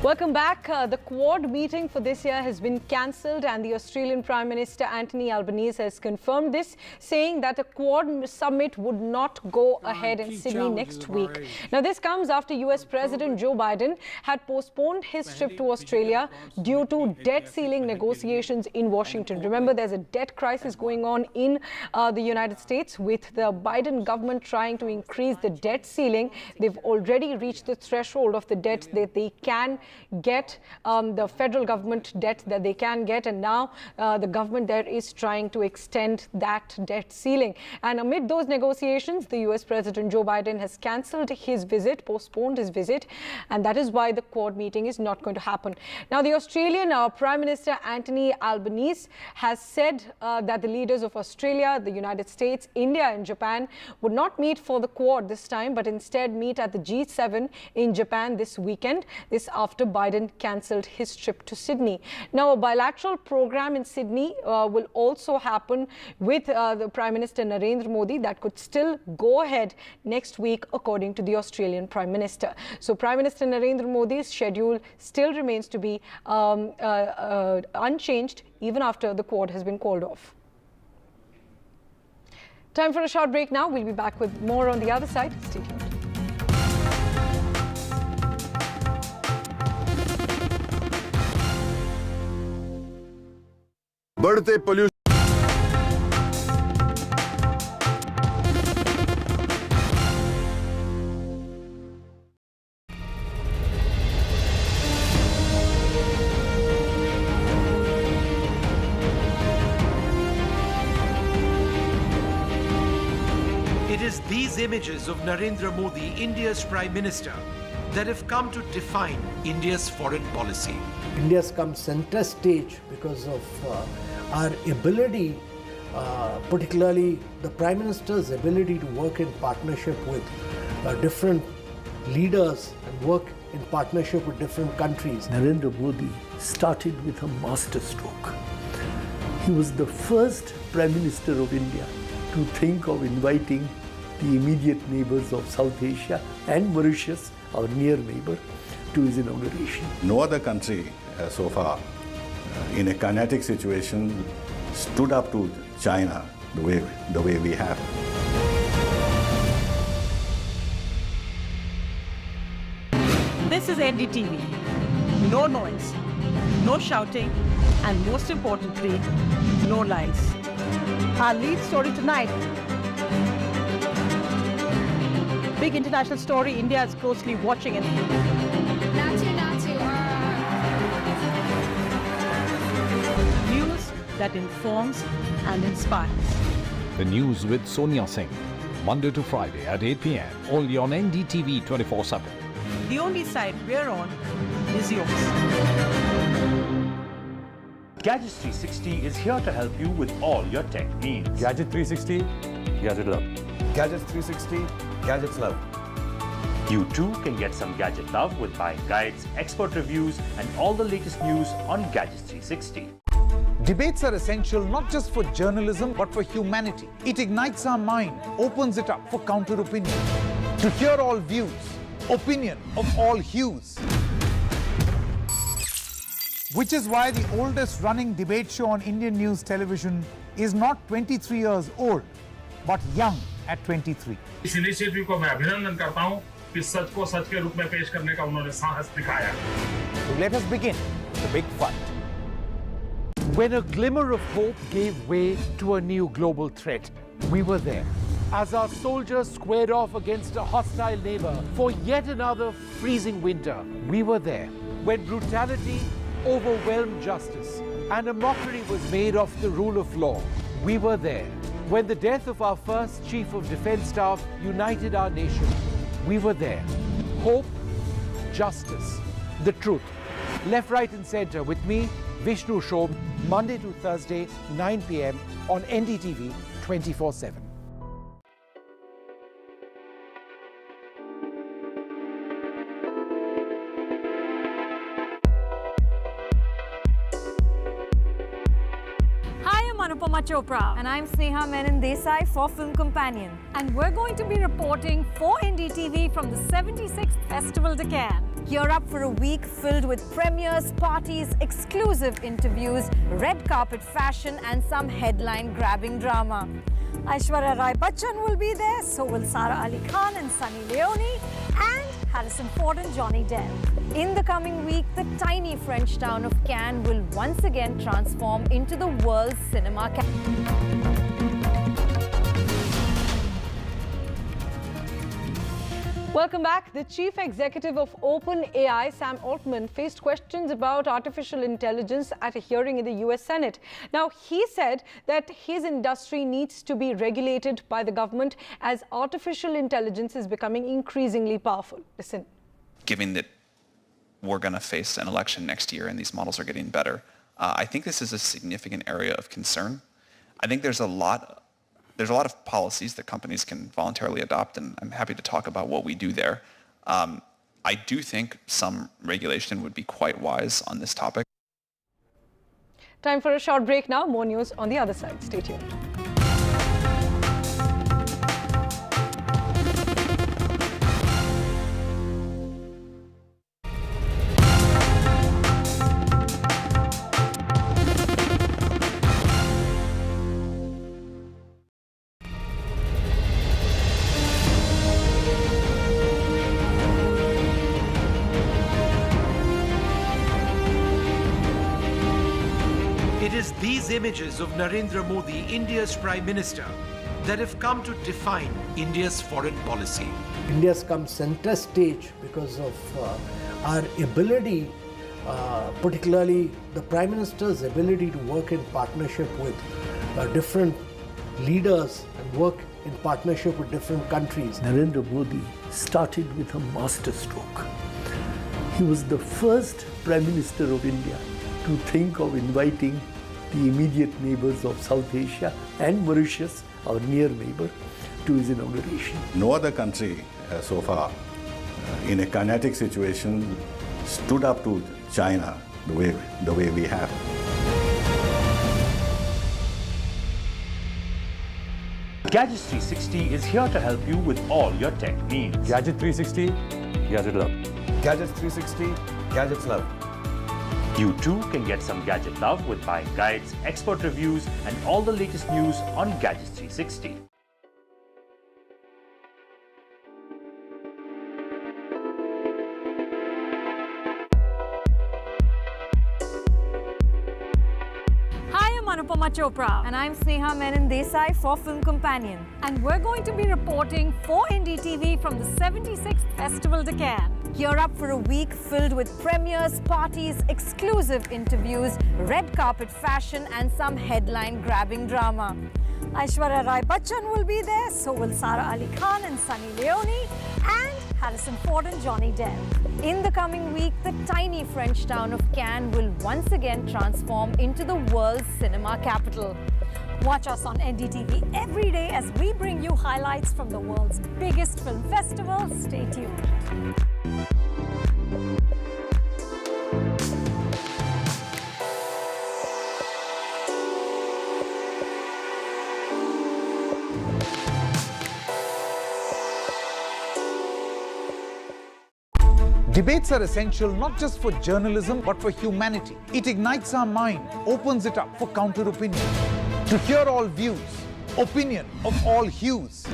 Welcome back. The Quad meeting for this year has been cancelled, and the Australian Prime Minister Anthony Albanese has confirmed this, saying that a Quad summit would not go ahead in Sydney next week. Now, this comes after US President Joe Biden had postponed his trip to Australia due to debt ceiling negotiations in Washington. Remember, there's a debt crisis going on in the United States, with the Biden government trying to increase the debt ceiling. They've already reached the threshold of the debt that they can get, the federal government debt that they can get, and now the government there is trying to extend that debt ceiling. And amid those negotiations, the US President Joe Biden has cancelled his visit, postponed his visit, and that is why the Quad meeting is not going to happen. Now, the Australian Prime Minister Anthony Albanese has said that the leaders of Australia, the United States, India and Japan would not meet for the Quad this time, but instead meet at the G7 in Japan this weekend, this after Biden cancelled his trip to Sydney. Now, a bilateral program in Sydney will also happen with the Prime Minister Narendra Modi that could still go ahead next week, according to the Australian Prime Minister. So, Prime Minister Narendra Modi's schedule still remains to be unchanged even after the Quad has been called off. Time for a short break now. We'll be back with more on the other side. Stay tuned. बढ़ते pollution It is these images of Narendra Modi, India's Prime Minister, that have come to define India's foreign policy. India's come center stage because of our ability, particularly the Prime Minister's ability to work in partnership with different leaders and work in partnership with different countries. Narendra Modi started with a masterstroke. He was the first Prime Minister of India to think of inviting the immediate neighbors of South Asia and Mauritius, our near neighbor, to his inauguration. No other country so far in a kinetic situation stood up to China the way we have. This is NDTV. No noise, no shouting, and most importantly, no lies. Our lead story tonight. Big international story India is closely watching. News that informs and inspires. The news with Sonia Singh, Monday to Friday at 8 p.m. only on NDTV 24/7. The only side we're on is yours. Gadgets 360 is here to help you with all your tech needs. Gadget 360, Gadget Love. Gadgets 360, Gadgets Love. You too can get some gadget love with buying guides, expert reviews, and all the latest news on Gadgets 360. Debates are essential not just for journalism but for humanity. It ignites our mind, opens it up for counter opinion. To hear all views, opinion of all hues. Which is why the oldest running debate show on Indian news television is not 23 years old, but young at 23. इस initiative को मैं अभिनंदन करता हूं कि सच को सच के रूप में पेश करने का उन्होंने साहस दिखाया. So let us begin the big fight. When a glimmer of hope gave way to a new global threat, we were there. As our soldiers squared off against a hostile neighbor for yet another freezing winter, we were there. When brutality overwhelmed justice and a mockery was made of the rule of law, we were there. When the death of our first Chief of Defence Staff united our nation, we were there. Hope, justice, the truth. Left, right and centre with me, Vishnu Shobh, Monday to Thursday, 9 p.m. on NDTV 24/7. Anupama Chopra. And I'm Sneha Menon Desai for Film Companion. And we're going to be reporting for NDTV from the 76th Festival de Cannes. You're up for a week filled with premieres, parties, exclusive interviews, red carpet fashion, and some headline-grabbing drama. Aishwarya Rai Bachchan will be there, so will Sara Ali Khan and Sunny Leone, and Harrison Ford and Johnny Depp. In the coming week, the tiny French town of Cannes will once again transform into the world's cinema capital. Welcome back. The chief executive of OpenAI, Sam Altman, faced questions about artificial intelligence at a hearing in the US Senate. Now, he said that his industry needs to be regulated by the government as artificial intelligence is becoming increasingly powerful. Listen. Given that we're going to face an election next year and these models are getting better, I think this is a significant area of concern. I think there's a lot of policies that companies can voluntarily adopt, and I'm happy to talk about what we do there. I do think some regulation would be quite wise on this topic. Time for a short break now. More news on the other side. Stay tuned. These images of Narendra Modi, India's Prime Minister, that have come to define India's foreign policy. India's come center stage because of our ability, particularly the Prime Minister's ability to work in partnership with different leaders and work in partnership with different countries. Narendra Modi started with a masterstroke. He was the first Prime Minister of India to think of inviting the immediate neighbors of South Asia and Mauritius, our near neighbor, to his inauguration. No other country so far in a kinetic situation, stood up to China the way we have. Gadgets 360 is here to help you with all your tech needs. Gadget 360, Gadget Love. Gadgets 360, Gadgets Love. You too can get some gadget love with buying guides, expert reviews, and all the latest news on Gadgets 360. Anupama Chopra. And I'm Sneha Menon Desai for Film Companion. And we're going to be reporting for NDTV from the 76th Festival de Cannes. Gear up for a week filled with premieres, parties, exclusive interviews, red carpet fashion, and some headline-grabbing drama. Aishwarya Rai Bachchan will be there, so will Sara Ali Khan and Sunny Leone, and Harrison Ford and Johnny Depp. In the coming week, the tiny French town of Cannes will once again transform into the world's cinema capital. Watch us on NDTV every day as we bring you highlights from the world's biggest film festival. Stay tuned. Debates are essential not just for journalism but for humanity. It ignites our mind, opens it up for counter-opinion. To hear all views, opinion of all hues.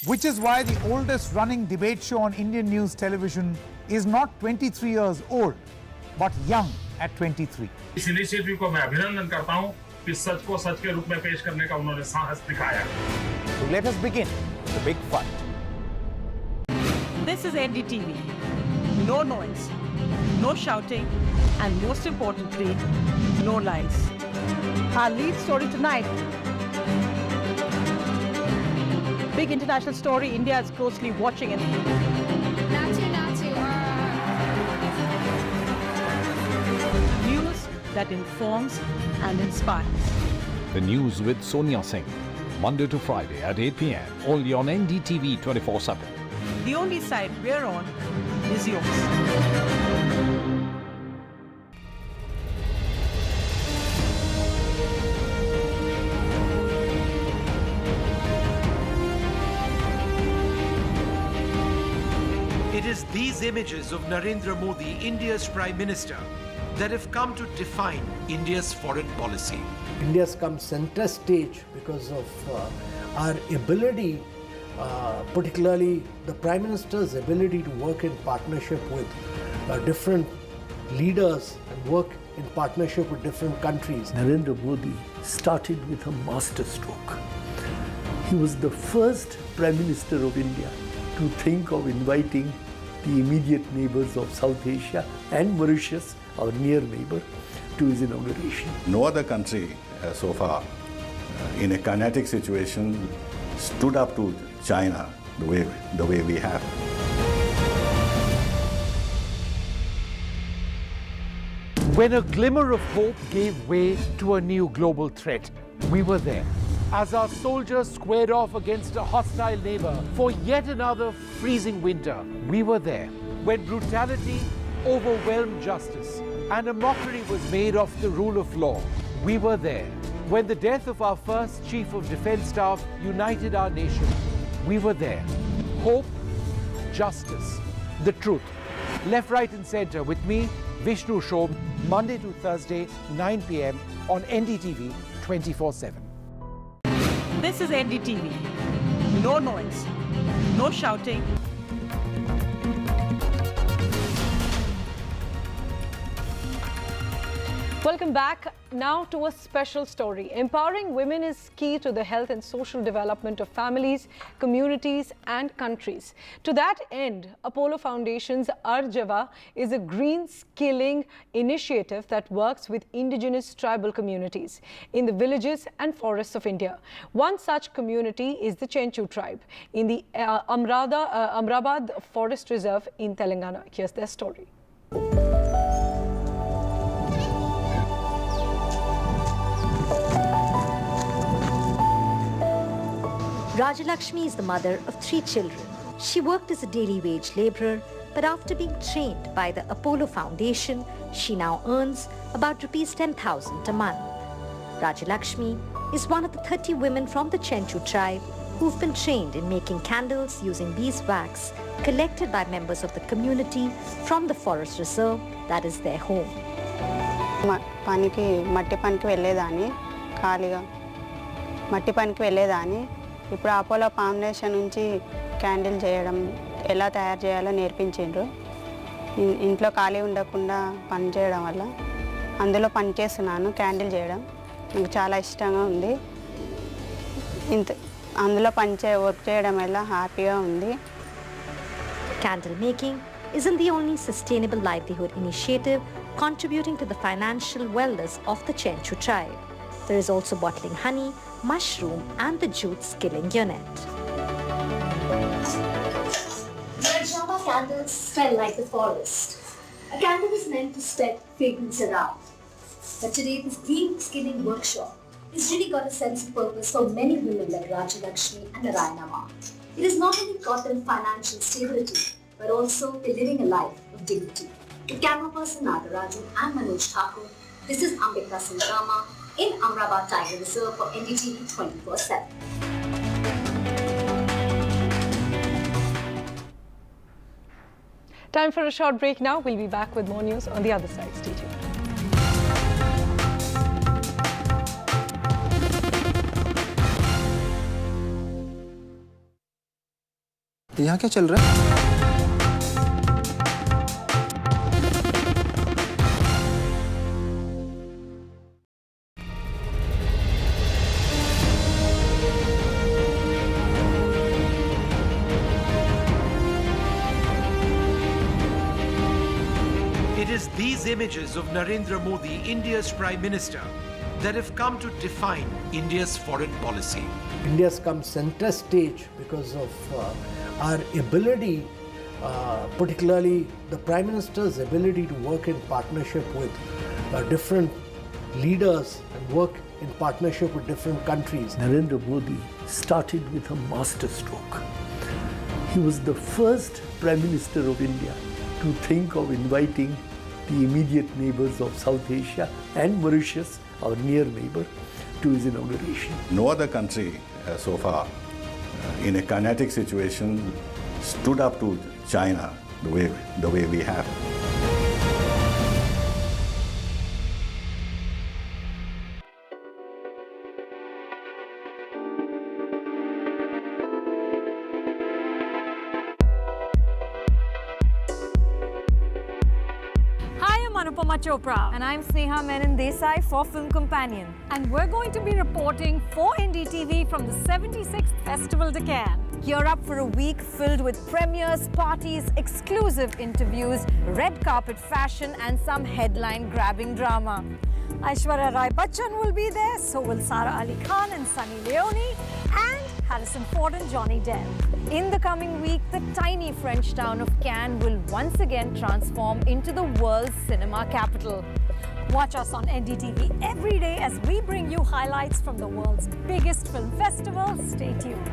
Which is why the oldest running debate show on Indian news television is not 23 years old, but young at 23. इस initiative को मैं अभिनंदन करता हूं कि सच को सच के रूप में पेश करने का उन्होंने साहस दिखाया. So let us begin the big fight. This is NDTV. No noise, no shouting, and most importantly, no lies. Our lead story tonight. Big international story. India is closely watching it. News that informs and inspires. The news with Sonia Singh. Monday to Friday at 8 p.m. only on NDTV 24/7. The only side we're on is yours. It is these images of Narendra Modi, India's Prime Minister, that have come to define India's foreign policy. India's come center stage because of our ability, particularly the Prime Minister's ability to work in partnership with different leaders and work in partnership with different countries. Narendra Modi started with a masterstroke. He was the first Prime Minister of India to think of inviting the immediate neighbors of South Asia and Mauritius, our near neighbor, to his inauguration. No other country so far in a kinetic situation stood up to China the way we have. When a glimmer of hope gave way to a new global threat, we were there. As our soldiers squared off against a hostile neighbor for yet another freezing winter, we were there. When brutality overwhelmed justice and a mockery was made of the rule of law, we were there. When the death of our first Chief of Defence Staff united our nation, we were there. Hope, justice, the truth. Left, right and centre with me, Vishnu Shobh, Monday to Thursday, 9 p.m. on NDTV 24/7. This is NDTV. No noise, no shouting. Welcome back. Now to a special story. Empowering women is key to the health and social development of families, communities and countries. To that end, Apollo Foundation's Arjava is a green skilling initiative that works with indigenous tribal communities in the villages and forests of India. One such community is the Chenchu tribe in the Amrabad Forest Reserve in Telangana. Here's their story. Rajalakshmi is the mother of 3 children. She worked as a daily wage labourer, but after being trained by the Apollo Foundation, she now earns about Rs 10,000 a month. Rajalakshmi is one of the 30 women from the Chenchu tribe who've been trained in making candles using beeswax collected by members of the community from the forest reserve that is their home. పనికి మట్టి పనికి వెళ్ళేదాన్ని ఖాళీగా మట్టి పనికి వెళ్ళేదాన్ని ఇప్పుడు Apollo foundation నుంచి క్యాండిల్ చేయడం ఎలా తయారు చేయాలో నేర్పించిండ్రు ఇంట్లో ఖాళీ ఉండకుండా పని చేయడం వల్ల అందులో పని చేస్తున్నాను క్యాండిల్ చేయడం నాకు చాలా ఇష్టంగా ఉంది అందులో వర్క్ చేయడం వల్ల హ్యాపీగా ఉంది. Candle making isn't the only sustainable livelihood initiative contributing to the financial wellness of the Chenchu tribe. There is also bottling honey, mushroom and the jute skilling unit. Java candles smell like the forest. A candle is meant to spread fragrance around. But today this green skilling workshop has really got a sense of purpose for many women like Rajalakshmi and Narayana. It has not only got them financial stability, but also they're living a life of dignity. With camera person Nagaraju and Manoj Thakur, this is Ambika Siddaramaiah in Amrabad Tiger Reserve for NDTV 24/7. Time for a short break now. We'll be back with more news on the other side. Stay tuned. यहाँ क्या चल रहा है? It is these images of Narendra Modi, India's Prime Minister, that have come to define India's foreign policy. India's come center stage because of our ability, particularly the Prime Minister's ability to work in partnership with different leaders and work in partnership with different countries. Narendra Modi started with a masterstroke. He was the first Prime Minister of India to think of inviting the immediate neighbors of South Asia and Mauritius, our near neighbor, to his inauguration. No other country so far in a kinetic situation stood up to China the way we have. Chopra. And I'm Sneha Menon Desai for Film Companion. And we're going to be reporting for NDTV from the 76th Festival Deccan. Gear up for a week filled with premieres, parties, exclusive interviews, red carpet fashion and some headline-grabbing drama. Aishwarya Rai Bachchan will be there, so will Sara Ali Khan and Sunny Leone, and Harrison Ford and Johnny Depp. In the coming week, the tiny French town of Cannes will once again transform into the world's cinema capital. Watch us on NDTV every day as we bring you highlights from the world's biggest film festival. Stay tuned.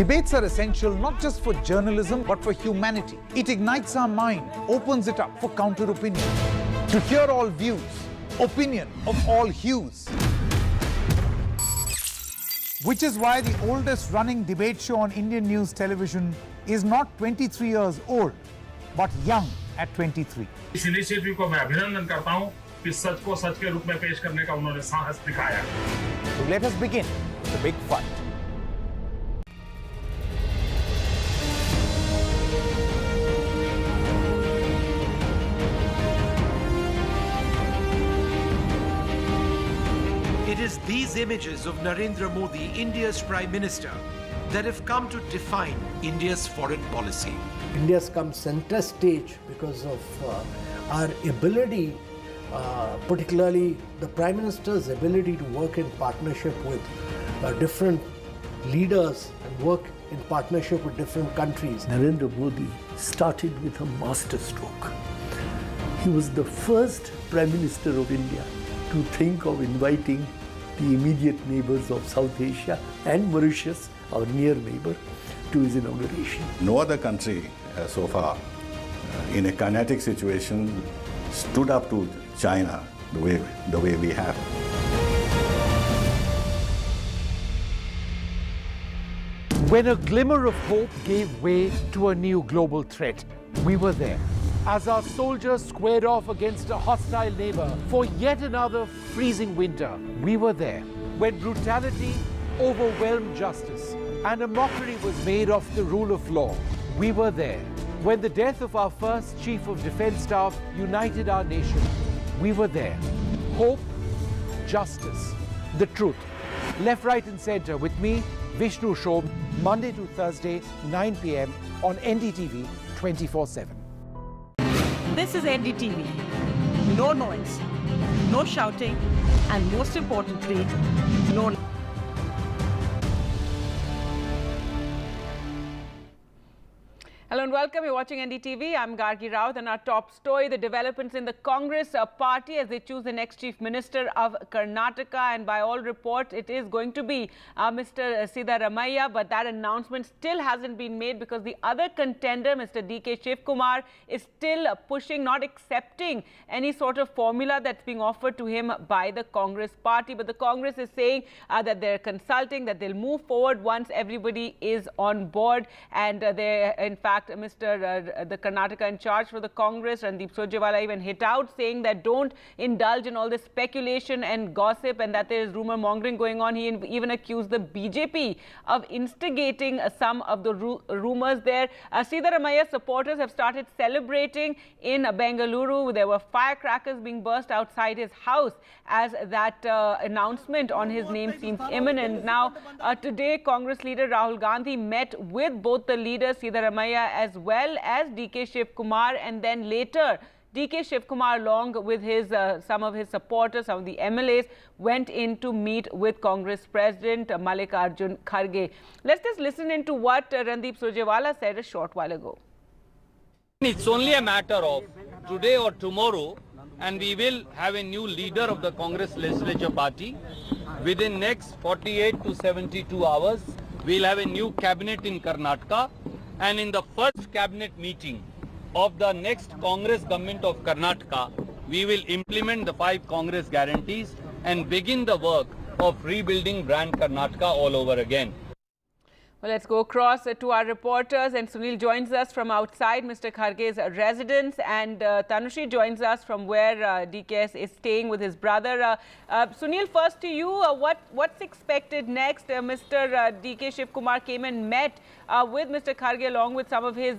Debates are essential not just for journalism but for humanity. It ignites our mind, opens it up for counter-opinion. To hear all views, opinion of all hues. Which is why the oldest running debate show on Indian news television is not 23 years old, but young at 23. इस initiative को मैं अभिनंदन करता हूं कि सच को सच के रूप में पेश करने का उन्होंने साहस दिखाया. So let us begin the big fight. It is these images of Narendra Modi, India's Prime Minister, that have come to define India's foreign policy. India's come center stage because of our ability, particularly the Prime Minister's ability to work in partnership with different leaders and work in partnership with different countries. Narendra Modi started with a masterstroke. He was the first Prime Minister of India to think of inviting the immediate neighbors of South Asia and Mauritius, our near neighbor, to his inauguration. No other country so far in a kinetic situation stood up to China the way we have. When a glimmer of hope gave way to a new global threat, we were there. As our soldiers squared off against a hostile neighbor for yet another freezing winter, we were there. When brutality overwhelmed justice and a mockery was made of the rule of law, we were there. When the death of our first Chief of Defence Staff united our nation, we were there. Hope, justice, the truth. Left, right and centre with me, Vishnu Shobh, Monday to Thursday, 9 p.m. on NDTV 24/7. This is NDTV. No noise, no shouting, and most importantly, no... Hello and welcome. You're watching NDTV. I'm Gargi Raut, and our top story, the developments in the Congress party as they choose the next Chief Minister of Karnataka. And by all reports, it is going to be Mr. Siddaramaiah, but that announcement still hasn't been made because the other contender, Mr. Shivakumar, is still pushing, not accepting any sort of formula that's being offered to him by the Congress party. But the Congress is saying that they're consulting, that they'll move forward once everybody is on board. And they, in fact, the Karnataka in charge for the Congress, Randeep Surjewala, even hit out saying that don't indulge in all this speculation and gossip and that there is rumor mongering going on. He even accused the BJP of instigating some of the rumors there. Siddaramaiah supporters have started celebrating in Bengaluru. There were firecrackers being burst outside his house as that announcement on his name seems imminent. Now, today, Congress leader Rahul Gandhi met with both the leaders, Siddaramaiah as well as Shivakumar, and then later Shivakumar, along with some of his supporters, some of the MLAs, went in to meet with Congress President Mallikarjun Kharge. Let's just listen into what Randeep Surjewala said a short while ago. It's only a matter of today or tomorrow, and we will have a new leader of the Congress Legislature Party. Within next 48 to 72 hours, we'll have a new cabinet in Karnataka. And in the first cabinet meeting of the next Congress government of Karnataka, we will implement the 5 Congress guarantees and begin the work of rebuilding brand Karnataka all over again. Well, let's go across to our reporters, and Sunil joins us from outside Mr. Kharge's residence, and Tanushri joins us from where DKS is staying with his brother. Sunil, first to you, what's expected next? Mr. Shivakumar came and met with Mr. Kharge along with some of his,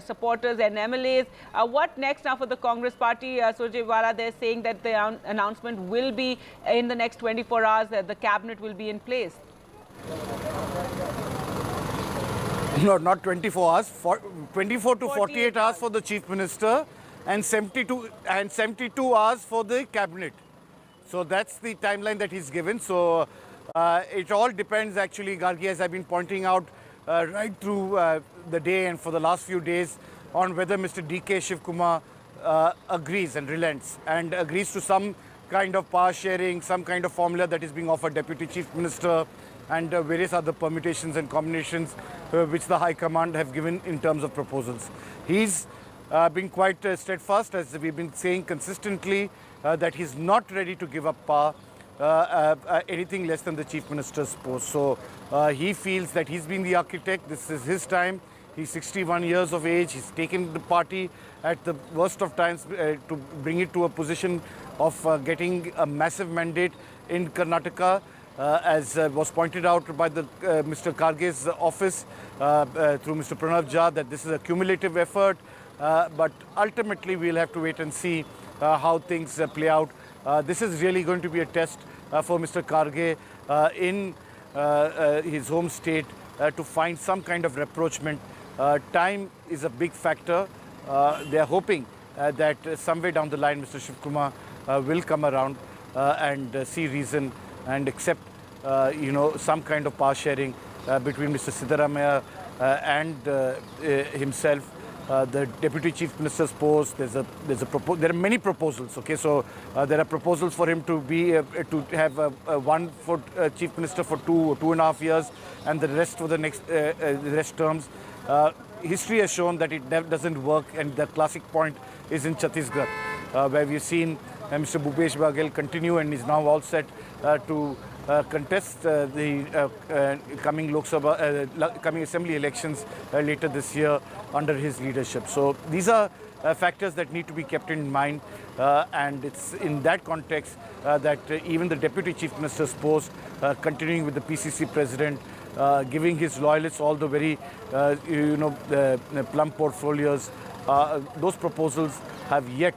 supporters and MLAs. What next now for the Congress party? Surjewala, they're saying that the announcement will be in the next 24 hours, that the cabinet will be in place. No, not 24 hours, 24 to 48 hours for the Chief Minister and 72 hours for the Cabinet. So that's the timeline that he's given. So it all depends actually, Gargi, as I've been pointing out right through the day and for the last few days, on whether Mr. Shivakumar agrees and relents and agrees to some kind of power sharing, some kind of formula that is being offered Deputy Chief Minister, and various other permutations and combinations which the High Command have given in terms of proposals. He's been quite steadfast, as we've been saying consistently, that he's not ready to give up power, anything less than the Chief Minister's post. So he feels that he's been the architect, this is his time. He's 61 years of age, he's taken the party at the worst of times to bring it to a position of getting a massive mandate in Karnataka. As was pointed out by the Mr. Kharge's office through Mr. Pranav Jha, that this is a cumulative effort, but ultimately we'll have to wait and see how things play out. This is really going to be a test for Mr. Kharge in his home state to find some kind of rapprochement. Time is a big factor. They are hoping that somewhere down the line Mr. Shivakumar will come around and see reason and accept, some kind of power sharing between Mr. Siddaramaiah and himself. The Deputy Chief Minister's post, there are many proposals, okay? So there are proposals for him to be, to have one for Chief Minister for 2.5 years and the rest for the rest terms. History has shown that it doesn't work, and the classic point is in Chhattisgarh, where we've seen Mr. Bhupesh Baghel continue and is now all set to contest the coming Lok Sabha, coming Assembly elections later this year under his leadership. So these are factors that need to be kept in mind, and it's in that context that even the Deputy Chief Minister's post, continuing with the PCC President, giving his loyalists all the very, plum portfolios, those proposals have yet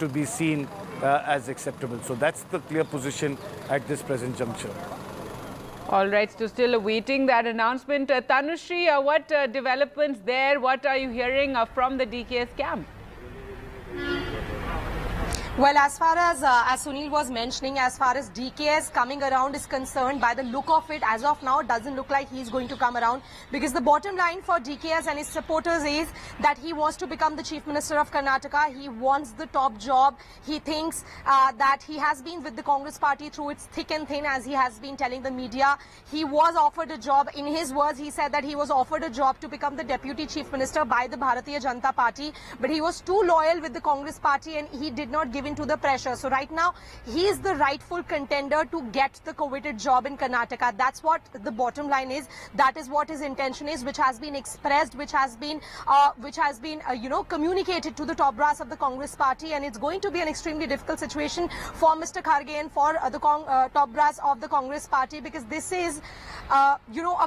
to be seen as acceptable. So that's the clear position at this present juncture. All right, so still awaiting that announcement. Tanushree, what developments there? What are you hearing from the DK's camp? Well, as far as Sunil was mentioning, as far as DKS coming around is concerned, by the look of it, as of now, it doesn't look like he's going to come around, because the bottom line for DKS and his supporters is that he wants to become the Chief Minister of Karnataka. He wants the top job. He thinks that he has been with the Congress party through its thick and thin, as he has been telling the media. He was offered a job. In his words, he said that he was offered a job to become the Deputy Chief Minister by the Bharatiya Janata Party, but he was too loyal with the Congress party and he did not give into the pressure. So right now, he is the rightful contender to get the coveted job in Karnataka. That's what the bottom line is. That is what his intention is, which has been expressed, which has been communicated to the top brass of the Congress party, and it's going to be an extremely difficult situation for Mr. Kharge and for the top brass of the Congress party, because this is a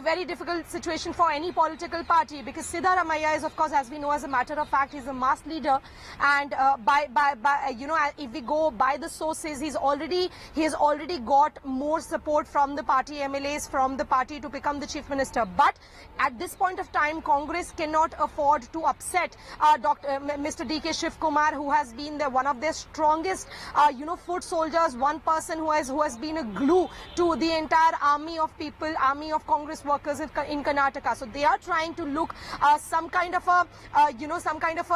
very difficult situation for any political party, because Siddaramaiah is, of course, as we know, as a matter of fact, he's a mass leader, and if we go by the sources, he has already got more support from the party MLAs, from the party to become the Chief Minister. But at this point of time, Congress cannot afford to upset Mr. DK Shivakumar, who has been one of their strongest foot soldiers, one person who has been a glue to the entire army of people, army of Congress workers in Karnataka. So they are trying to look some kind of a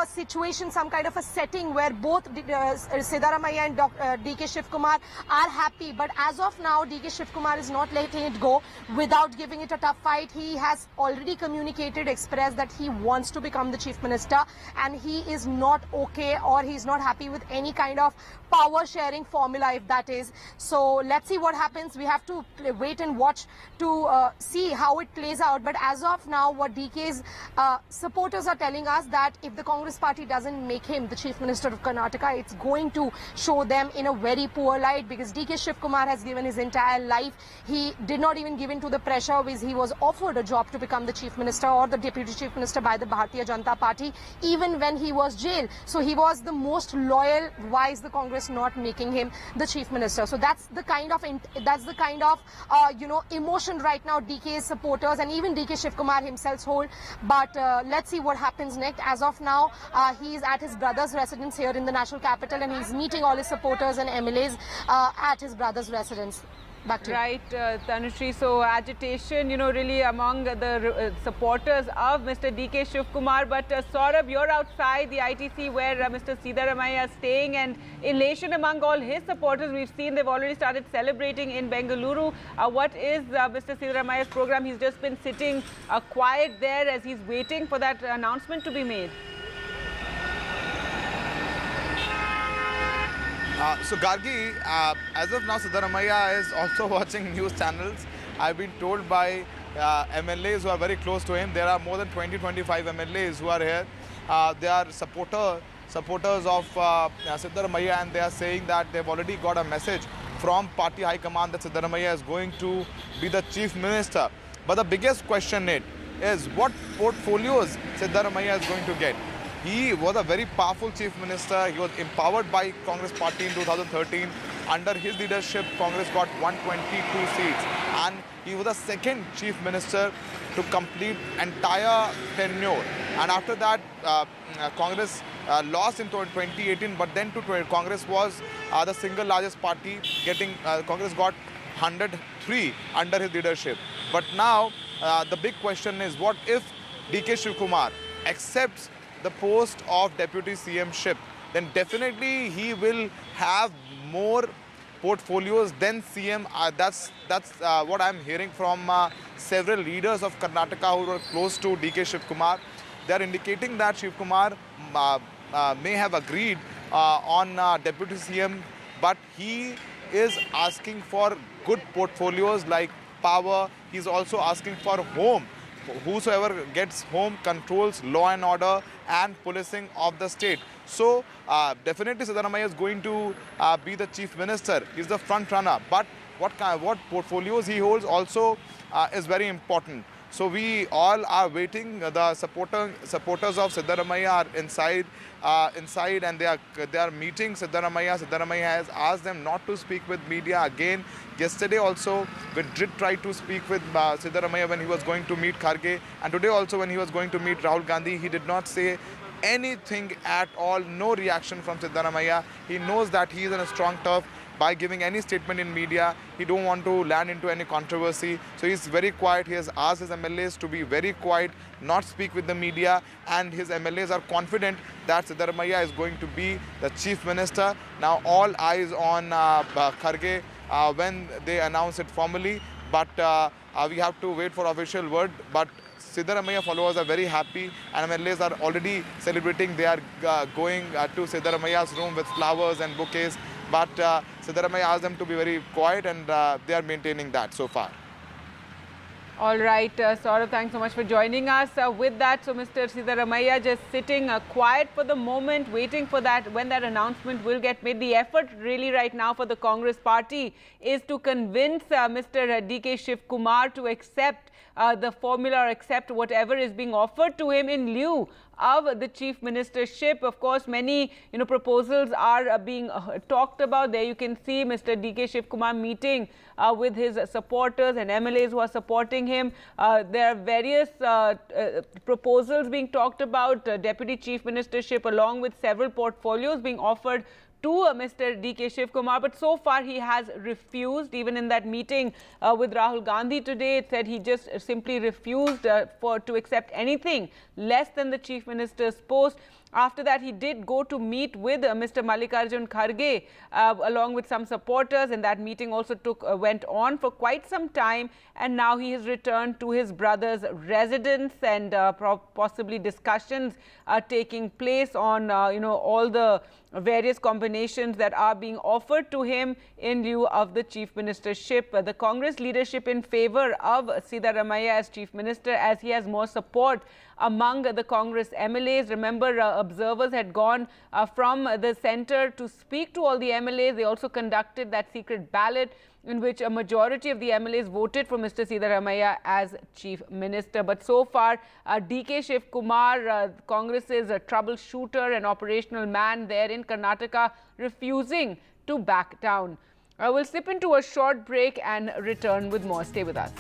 situation, some kind of a setting where both Siddaramaiah and DK Shivakumar are happy. But as of now, DK Shivakumar is not letting it go without giving it a tough fight. He has already communicated, expressed that he wants to become the Chief Minister, and he is not okay, or he's not happy with any kind of power sharing formula, if that is. So let's see what happens. We have to wait and watch to see how it plays out. But as of now, what DK's supporters are telling us, that if the Congress party doesn't make him the Chief Minister of Karnataka, it's going to show them in a very poor light, because DK Shivakumar has given his entire life. He did not even give in to the pressure, because he was offered a job to become the Chief Minister or the Deputy Chief Minister by the Bharatiya Janata Party, even when he was jailed. So he was the most loyal. Why is the Congress not making him the Chief Minister? So that's the kind of emotion right now DK's supporters and even DK Shivakumar himself hold. But let's see what happens next. As of now, he is at his brother's residence here in the national capital, and he's meeting all his supporters and MLAs at his brother's residence. Back to you. Right, Tanushree. So agitation, really among the supporters of Mr. DK Shivakumar. But Saurabh, you're outside the ITC where Mr. Siddaramaiah is staying, and elation among all his supporters. We've seen they've already started celebrating in Bengaluru. What is Mr. Siddaramaiah's program? He's just been sitting quiet there as he's waiting for that announcement to be made. So Gargi, as of now, Siddaramaiah is also watching news channels. I've been told by MLAs who are very close to him. There are more than 20-25 MLAs who are here. They are supporters of Siddaramaiah, and they are saying that they've already got a message from party high command that Siddaramaiah is going to be the Chief Minister. But the biggest question is what portfolios Siddaramaiah is going to get. He was a very powerful Chief Minister. He was empowered by Congress party in 2013. Under his leadership, Congress got 122 seats. And he was the second Chief Minister to complete entire tenure. And after that, Congress lost in 2018. But then Congress was the single largest party. Congress got 103 under his leadership. But now, the big question is, what if DK Shivakumar accepts the post of Deputy CM ship? Then definitely he will have more portfolios than CM. That's what I'm hearing from several leaders of Karnataka who are close to DK Shivakumar. They are indicating that Shivakumar may have agreed on Deputy CM, but he is asking for good portfolios like power. He's also asking for home. Whosoever gets home controls law and order and policing of the state. So definitely Siddaramaiah is going to be the chief minister. He's the front runner. But what portfolios he holds also is very important. So we all are waiting. The supporters of Siddaramaiah are inside, and they are meeting Siddaramaiah. Siddaramaiah has asked them not to speak with media again. Yesterday also, we did try to speak with Siddaramaiah when he was going to meet Kharge, and today also when he was going to meet Rahul Gandhi, he did not say anything at all. No reaction from Siddaramaiah. He knows that he is in a strong turf. By giving any statement in media, he don't want to land into any controversy. So he's very quiet. He has asked his MLAs to be very quiet, not speak with the media, and his MLAs are confident that Siddaramaiah is going to be the chief minister. Now all eyes on Kharge when they announce it formally, but we have to wait for official word. But Siddaramaiah followers are very happy, and MLAs are already celebrating. They are going to Siddaramaiah's room with flowers and bouquets. But Siddaramaiah asked them to be very quiet, and they are maintaining that so far. All right, Saurav, thanks so much for joining us. With that, so Mr. Siddaramaiah just sitting quiet for the moment, waiting for that, when that announcement will get made. The effort really right now for the Congress party is to convince Mr. DK Shivakumar to accept the formula or accept whatever is being offered to him in lieu of the chief ministership. Of course, many proposals are being talked about. There you can see Mr. DK Shivakumar meeting with his supporters and MLAs who are supporting him. There are various proposals being talked about, deputy chief ministership along with several portfolios being offered to Mr. DK Shivakumar, but so far he has refused. Even in that meeting with Rahul Gandhi today, it said he just simply refused to accept anything less than the chief minister's post. After that, he did go to meet with Mr. Mallikarjun Kharge along with some supporters, and that meeting also went on for quite some time, and now he has returned to his brother's residence, and possibly discussions are taking place on all the various combinations that are being offered to him in lieu of the chief ministership. The Congress leadership in favor of Siddaramaiah as chief minister, as he has more support among the Congress MLAs. Remember, observers had gone from the centre to speak to all the MLAs. They also conducted that secret ballot in which a majority of the MLAs voted for Mr. Siddaramaiah as chief minister. But so far, DK Shivakumar, Congress's troubleshooter and operational man there in Karnataka, refusing to back down. We'll slip into a short break and return with more. Stay with us.